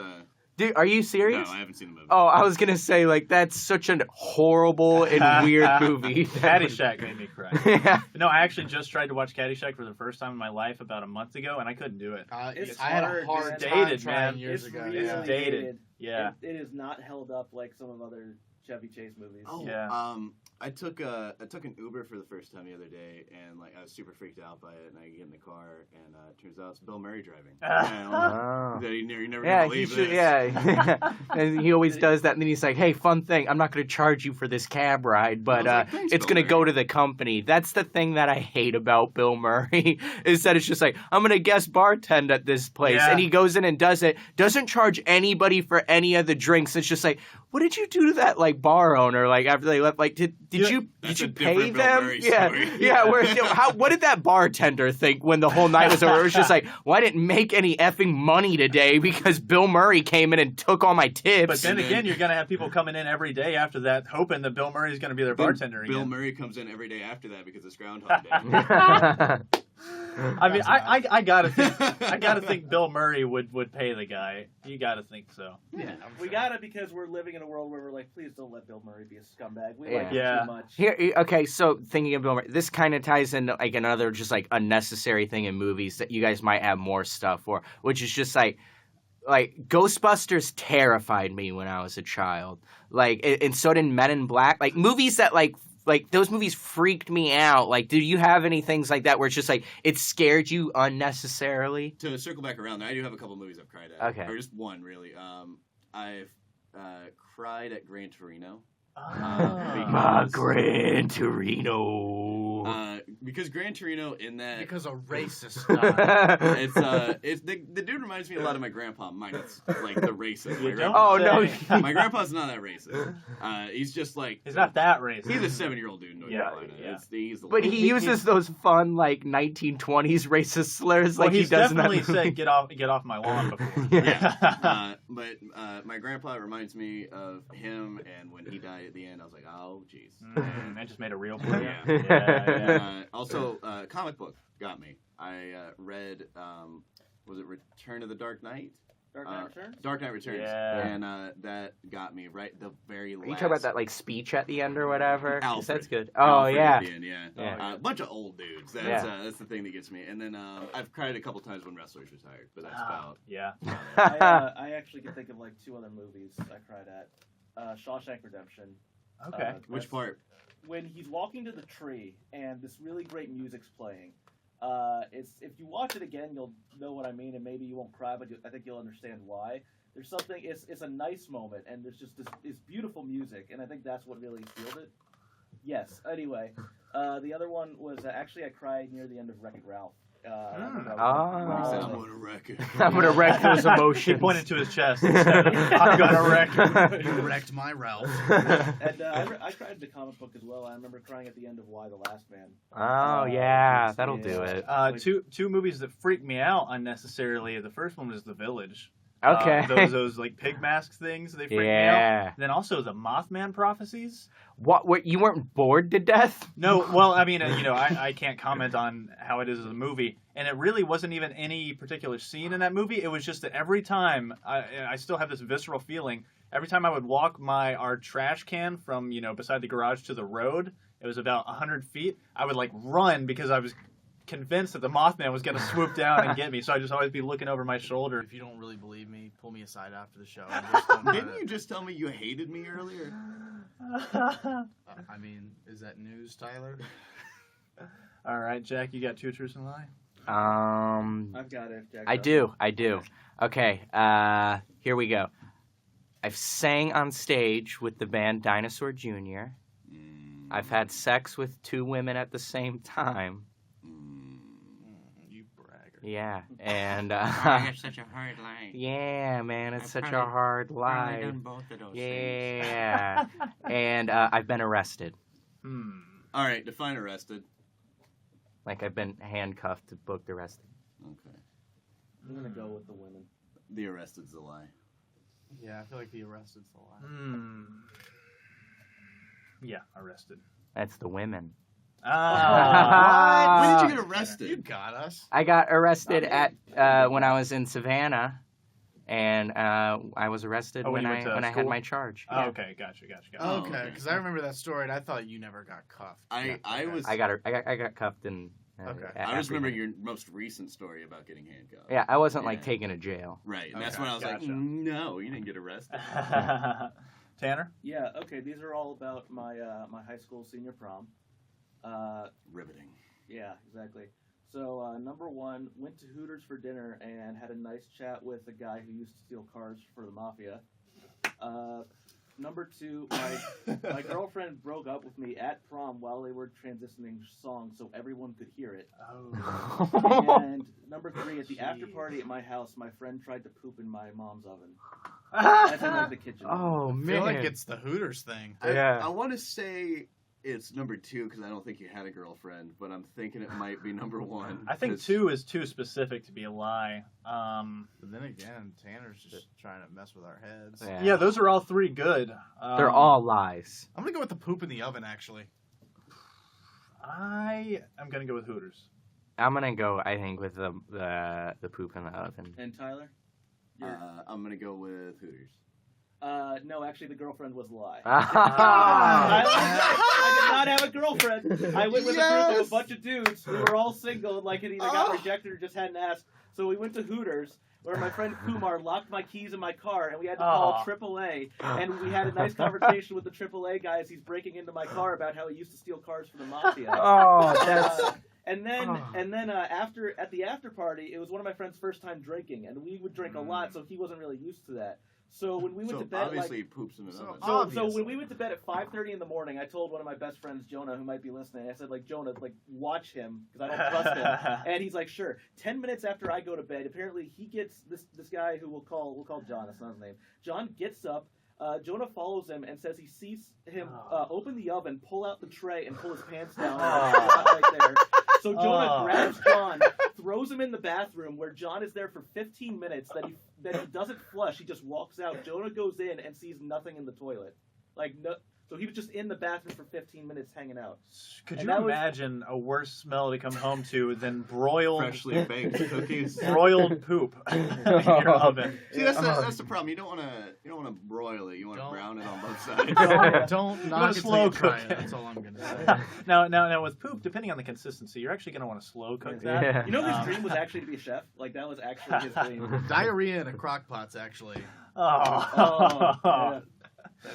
Dude, are you no, serious? I haven't seen the movie. Oh, I was gonna say like that's such a horrible and weird movie. Caddyshack made me cry. Yeah. No, I actually just tried to watch Caddyshack for the first time in my life about a month ago, and I couldn't do it. It's I had a hard, hard man. time Dated, trying man. years It's ago. really yeah. dated. Yeah. It is not held up like some of other Chevy Chase movies. Oh, Yeah. I took an Uber for the first time the other day, and like I was super freaked out by it. And I get in the car, and it turns out it's Bill Murray driving. And, Oh. that you're never Yeah, gonna he believe should. this. Yeah, and he always does that. And then he's like, "Hey, fun thing. I'm not going to charge you for this cab ride, but I was like, "Thanks, it's Bill going to go Murray." to the company." That's the thing that I hate about Bill Murray is that it's just like, "I'm going to guest bartend at this place," Yeah. and he goes in and does it. Doesn't charge anybody for any of the drinks. It's just like, what did you do to that like bar owner? Like after they left, like did you That's did a you pay different Bill them? Murray Yeah, story. yeah. Where what did that bartender think when the whole night was over? It was just like, well, I didn't make any effing money today because Bill Murray came in and took all my tips. But then And then- again, you're going to have people coming in every day after that, hoping that Bill Murray's going to be their bartender Bill again. Murray comes in every day after that because it's Groundhog Day. I mean, I gotta think Bill Murray would pay the guy. You gotta think so. Yeah, We gotta because we're living in a world where we're like, please don't let Bill Murray be a scumbag. We Yeah. like him Yeah. too much. Here, okay, so thinking of Bill Murray, this kind of ties into like another just like unnecessary thing in movies that you guys might have more stuff for, which is just like Ghostbusters terrified me when I was a child. Like, and so did Men in Black. Like movies that like those movies freaked me out. Like, do you have any things like that where it's just like it scared you unnecessarily? To circle back around, I do have a couple movies I've cried at. Okay. Or just one, really. I've cried at Gran Torino. Ah. Gran Torino. Because Gran Torino in that... because a racist died. It's the dude reminds me a lot of my grandpa, minus like the racist. You My don't Oh, no. say. my grandpa's not that racist. He's just like He's not that racist. He's a 7-year-old dude in North Yeah, Carolina. yeah. He's the But little- he uses those fun like 1920s racist slurs Well, like he he's does in that definitely movie. said get off my lawn before. Yeah. But my grandpa reminds me of him, and when he died at the end, I was like, oh, jeez. I just made a real play. Yeah. Yeah. Also, comic book got me. I read, was it Return of the Dark Knight? Dark Knight Returns? Dark Knight Returns. Yeah. And that got me right the very last. Are you talking about that like speech at the end or whatever? 'Cause Alfred. That's good. Oh Alfred yeah. at the end, yeah. Yeah. A bunch of old dudes. That's Yeah. that's the thing that gets me. And then I've cried a couple times when wrestlers retired, but that's about. Yeah. I actually can think of like two other movies I cried at. Shawshank Redemption. Okay. Which That's part? When he's walking to the tree and this really great music's playing. It's if you watch it again, you'll know what I mean, and maybe you won't cry, but I think you'll understand why. There's something. It's a nice moment, and there's just this beautiful music, and I think that's what really sealed it. Yes. Anyway, the other one was actually I cried near the end of Wreck-It Ralph. He said, Oh. I'm gonna wreck it. I'm gonna wreck those He emotions. pointed to his chest. Instead of, I'm gonna wreck. You wrecked my Ralph. And I cried at the comic book as well. I remember crying at the end of Y: The Last Man. Oh yeah, that'll do it. Two movies that freaked me out unnecessarily. The first one was The Village. Okay. Those like pig masks things. They freaked me out. Yeah. And then also the Mothman prophecies. What? You weren't bored to death? No, well, I mean, I can't comment on how it is in the movie, and it really wasn't even any particular scene in that movie. It was just that every time, I still have this visceral feeling. Every time I would walk our trash can from beside the garage to the road, it was about 100 feet. I would like run because I was convinced that the Mothman was going to swoop down and get me. So I'd just always be looking over my shoulder. If you don't really believe me, pull me aside after the show. And just tell me Didn't that- you just tell me you hated me earlier? I mean, is that news, Tyler? All right, Jack, you got two truths and a lie? I've got it. Jack I do. Okay, here we go. I've sang on stage with the band Dinosaur Jr. I've had sex with 2 women at the same time. You bragger. Yeah, and it's such a hard life. yeah, man, it's I've such a probably- hard Probably life. done both of those things. Yeah, and I've been arrested. All right, define arrested. Like I've been handcuffed, booked, arrested. Okay. I'm gonna go with the women. The arrested's a lie. Yeah, I feel like the arrested's the lie. Yeah, arrested. That's the women. Ah. When did you get You arrested? got us. I got arrested at when I was in Savannah, and I was arrested Oh, when when you went to I had school? my charge. Oh, okay, gotcha. Oh, Okay, okay. because I remember that story, and I thought you never got cuffed. I was. I got cuffed and. Okay. I just remember your most recent story about getting handcuffed. Yeah, I wasn't like Yeah. taken to jail. Right, and that's Okay, when I was like, gotcha. no, you didn't get arrested. Tanner? Yeah. Okay. These are all about my my high school senior prom. Riveting. Yeah, exactly. So number 1, went to Hooters for dinner and had a nice chat with a guy who used to steal cars for the mafia. Number 2, my girlfriend broke up with me at prom while they were transitioning songs, so everyone could hear it. Oh. And number 3, at the after party at my house, my friend tried to poop in my mom's oven. Ah. As in like the kitchen. Oh I man. feel like it's the Hooters thing. Yeah. I want to say it's number 2 because I don't think you had a girlfriend, but I'm thinking it might be number 1. I think 2 is too specific to be a lie. But then again, Tanner's just trying to mess with our heads. Yeah, those are all 3 good. They're all lies. I'm gonna go with the poop in the oven, actually. I am gonna go with Hooters. I'm gonna go. I think with the poop in the oven. And Tyler? You're- I'm gonna go with Hooters. No, actually, the girlfriend was a lie. Ah. I did not have a girlfriend. I went with a group of a bunch of dudes who were all single, like had either got rejected or just hadn't asked. So we went to Hooters, where my friend Kumar locked my keys in my car, and we had to call AAA. And we had a nice conversation with the AAA guy as he's breaking into my car about how he used to steal cars for the mafia. Oh, that's. And then after at the after party, it was one of my friend's first time drinking, and we would drink a lot, so he wasn't really used to that. So when we went So to bed, obviously he poops in the oven. so when we went to bed at 5:30 in the morning, I told one of my best friends, Jonah, who might be listening, I said, like, Jonah, like, watch him, because I don't trust him. And he's like, sure. 10 minutes after I go to bed, apparently he gets this guy who we'll call John, that's not his name. John gets up. Jonah follows him and says he sees him open the oven, pull out the tray, and pull his pants down right there. So Jonah grabs John, throws him in the bathroom, where John is there for 15 minutes. That he doesn't flush. He just walks out. Jonah goes in and sees nothing in the toilet. Like no. So he was just in the bathroom for 15 minutes hanging out. Could And you that was- imagine a worse smell to come home to than broiled Freshly baked cookies. broiled poop in your oven? See, that's the problem. You don't want to broil it. You want to Don't. brown it on both sides. Don't wanna knock it till slow you try cook it. it. That's all I'm gonna say. Now with poop, depending on the consistency, you're actually going to want to slow cook that. Yeah. You know his dream was actually to be a chef. Like that was actually his dream. Diarrhea in a crock pot's actually. Oh. Yeah.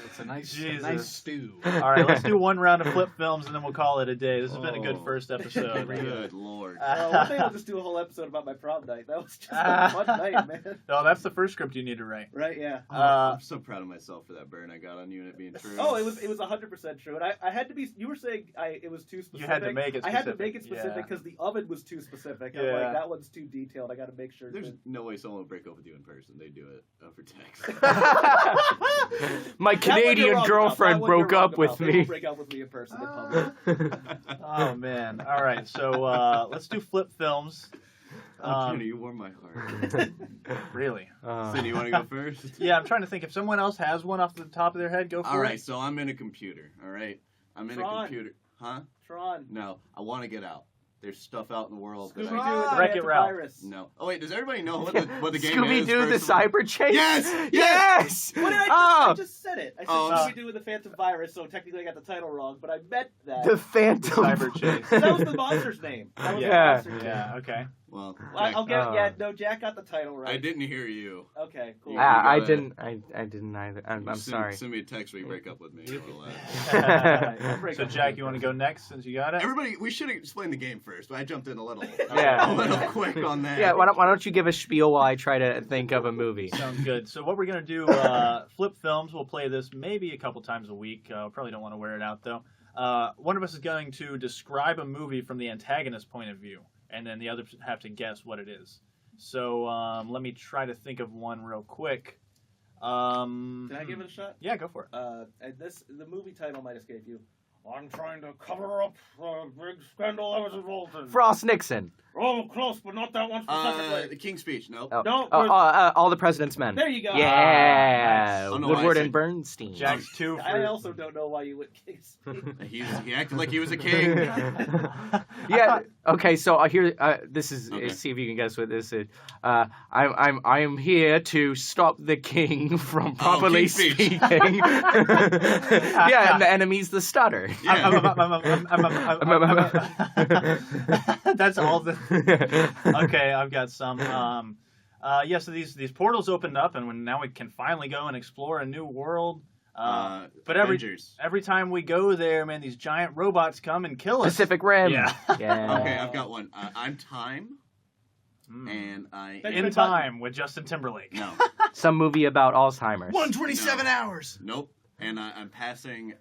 It's a nice Jesus. stew. All right, let's do one round of flip films and then we'll call it a day. This has been a good first episode. Good lord. One day I'll just do a whole episode about my prom night. That was just a fun night, man. Oh, that's the first script you need to write. Right? Yeah. I'm so proud of myself for that burn I got on you and it being true. Oh, it was 100% true, and I had to be. You were saying it was too specific. You had to make it I had to specific, make it specific yeah. because the oven was too specific. I'm Yeah. like, that one's too detailed. I got to make sure. There's to... no way someone will break up with you in person. They do it over text. My That one you're Canadian wrong girlfriend about. That one broke you're up wrong with about. They me. won't break up with me in person in public. Oh man! All right, so let's do flip films. Oh, Kenny, you warm my heart. Really? Cindy, you want to go first? Yeah, I'm trying to think. If someone else has one off the top of their head, go for All right, it. so I'm in a computer. All right, I'm in Tron. a computer. Huh? Tron. No, I want to get out. There's stuff out in the world. Scooby That Doo I, and the Wreck-It Ralph. Antivirus. no. Oh wait, does everybody know what the game Scooby is? Doo the first of all? Cyber Chase. Yes! Yes. What did I Oh, just said it. I said Oh, Scooby Doo and the Phantom Virus, so technically I got the title wrong, but I meant that. the Phantom. Cyber Chase. That was the monster's name. That was Yeah. the monster's Yeah. Okay. Well, I'll get. Oh. Yeah, no, Jack got the title right. I didn't hear you. Okay, cool. Yeah. I got didn't. I didn't either. I'm Send- sorry. Send me a text when you break up with me. I'll break So up Jack, with you want to go next since you got it? Everybody, we should explain the game first. But I jumped in a little Yeah. quick on that. Yeah. Why don't you give a spiel while I try to think of a movie? Sounds good. So what we're gonna do, Flip Films. We'll play this maybe a couple times a week. Probably don't want to wear it out though. One of us is going to describe a movie from the antagonist's point of view, and then the others have to guess what it is. So let me try to think of one real quick. Can I give it a shot? Yeah, go for it. And the movie title might escape you. I'm trying to cover up a big scandal I was involved in. Frost Nixon. Oh, close, but not that one specifically. The King's Speech. Nope. Oh. No, All the President's Men. there you go. Yeah. nice. I don't know why I Woodward said- and Bernstein. Jack's 2 for. I also don't know why you would kiss me. He acted like he was a king. Yeah. Okay. So here, this is. Okay. See if you can guess what this is. I'm here to stop the king from properly King's Speech. speaking. Yeah, and the enemy's the stutter. Yeah. That's all the. Okay, I've got some. Yeah, so these portals opened up, and now we can finally go and explore a new world. But Avengers. every time we go there, man, these giant robots come and kill us. Pacific Rim. Yeah. Yeah. Okay, I've got one. I'm Time, Mm. and I. In Time with Justin Timberlake. No. Some movie about Alzheimer's. 127 hours. Nope. And I'm passing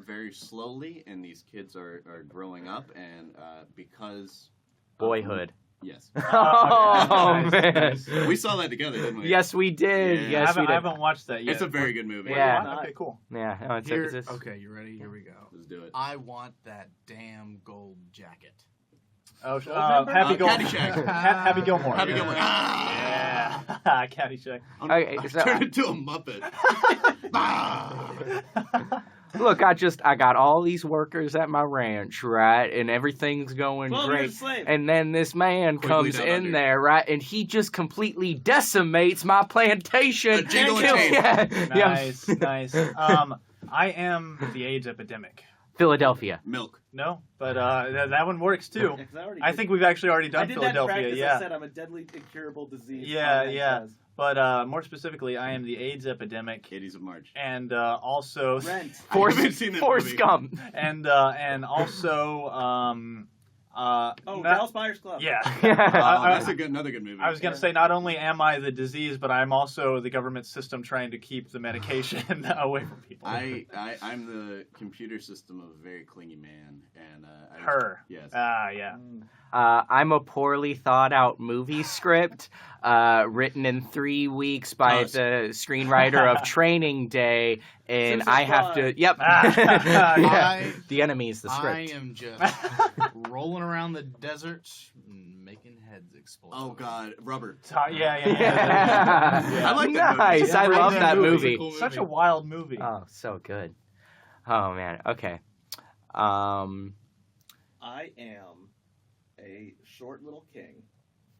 very slowly, and these kids are growing up, and because. Boyhood. Yes. Oh Nice, man. nice. We saw that together, didn't we? Yes, we did. Yeah. Yes, we I did. haven't watched that yet. It's a very good movie. Yeah. What? Okay, cool. Yeah. No, it's, Here, it's, okay, you ready? Here we go. Let's do it. I want that damn gold jacket. Oh, Goldmember? Happy Gilmore. Caddyshack. Happy Gilmore. Happy yeah. Gilmore. Ah! Yeah. Caddyshack. Okay, so Turn into a Muppet. Ah! look, I got all these workers at my ranch, right, and everything's going 12 years great. a slave. And then this man Quigley comes Down in Under. there, right, and he just completely decimates my plantation. A jingle Kills- and yeah, yeah. Nice, nice. I am the AIDS epidemic. Philadelphia. Milk. No, but that one works too. Because I already I did- think we've actually already I done did Philadelphia. that practice. Yeah. I said I'm a deadly incurable disease. Yeah, Tom Hanks yeah. says. But more specifically, I am the AIDS epidemic, Ladies of March. and also Rent. I haven't seen that Forrest movie. Gump. and also Oh, not- Dallas Buyers Club. yeah. That's another good movie. I was gonna say not only am I the disease, but I'm also the government system trying to keep the medication away from people. I'm the computer system of a very clingy man, and Her. Yes. Yeah. I'm a poorly thought out movie script written in 3 weeks by Oh, the screenwriter of Training Day, and Simpsons I have to. Prime. Yep. Ah. Yeah. The enemy is the I script. am just rolling around the desert, making heads explode. Oh God, Rubber. Yeah. Yeah. I like that movie. Nice. It's I a great love that movie. movie. It's a cool Such a movie. wild movie. Oh, so good. Oh man. Okay. I am a short little king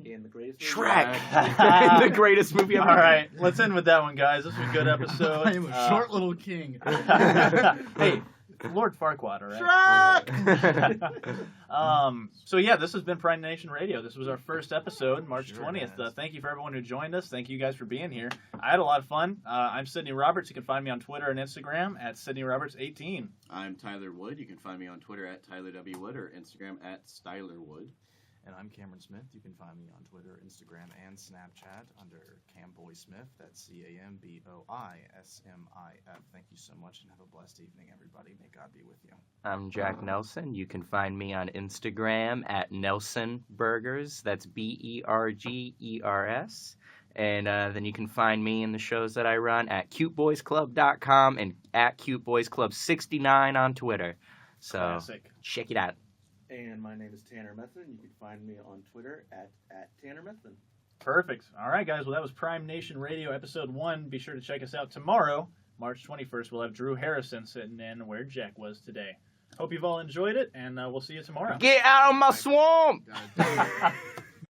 in the greatest movie Shrek. The greatest movie ever. All right, let's end with that one, guys. This was a good episode. I am a short little king. Hey, Lord Farquaad, all right? So yeah, this has been Prime Nation Radio. This was our first episode, March Sure 20th. has. Thank you for everyone who joined us. Thank you guys for being here. I had a lot of fun. I'm Sydney Roberts. You can find me on Twitter and Instagram at SydneyRoberts18. I'm Tyler Wood. You can find me on Twitter at Tyler W. Wood or Instagram at Styler Wood. And I'm Cameron Smith. You can find me on Twitter, Instagram, and Snapchat under CamBoySmith. That's CamBoismif. Thank you so much and have a blessed evening, everybody. May God be with you. I'm Jack Nelson. You can find me on Instagram at Nelson Burgers. That's BERGERS. And then you can find me in the shows that I run at CuteBoysClub.com and at CuteBoysClub69 on Twitter. So Classic. check it out. And my name is Tanner Methvin. You can find me on Twitter at Tanner Methvin. Perfect. All right, guys. Well, that was Prime Nation Radio Episode 1. Be sure to check us out tomorrow, March 21st. We'll have Drew Harrison sitting in where Jack was today. Hope you've all enjoyed it, and we'll see you tomorrow. Get out of my swamp! God damn.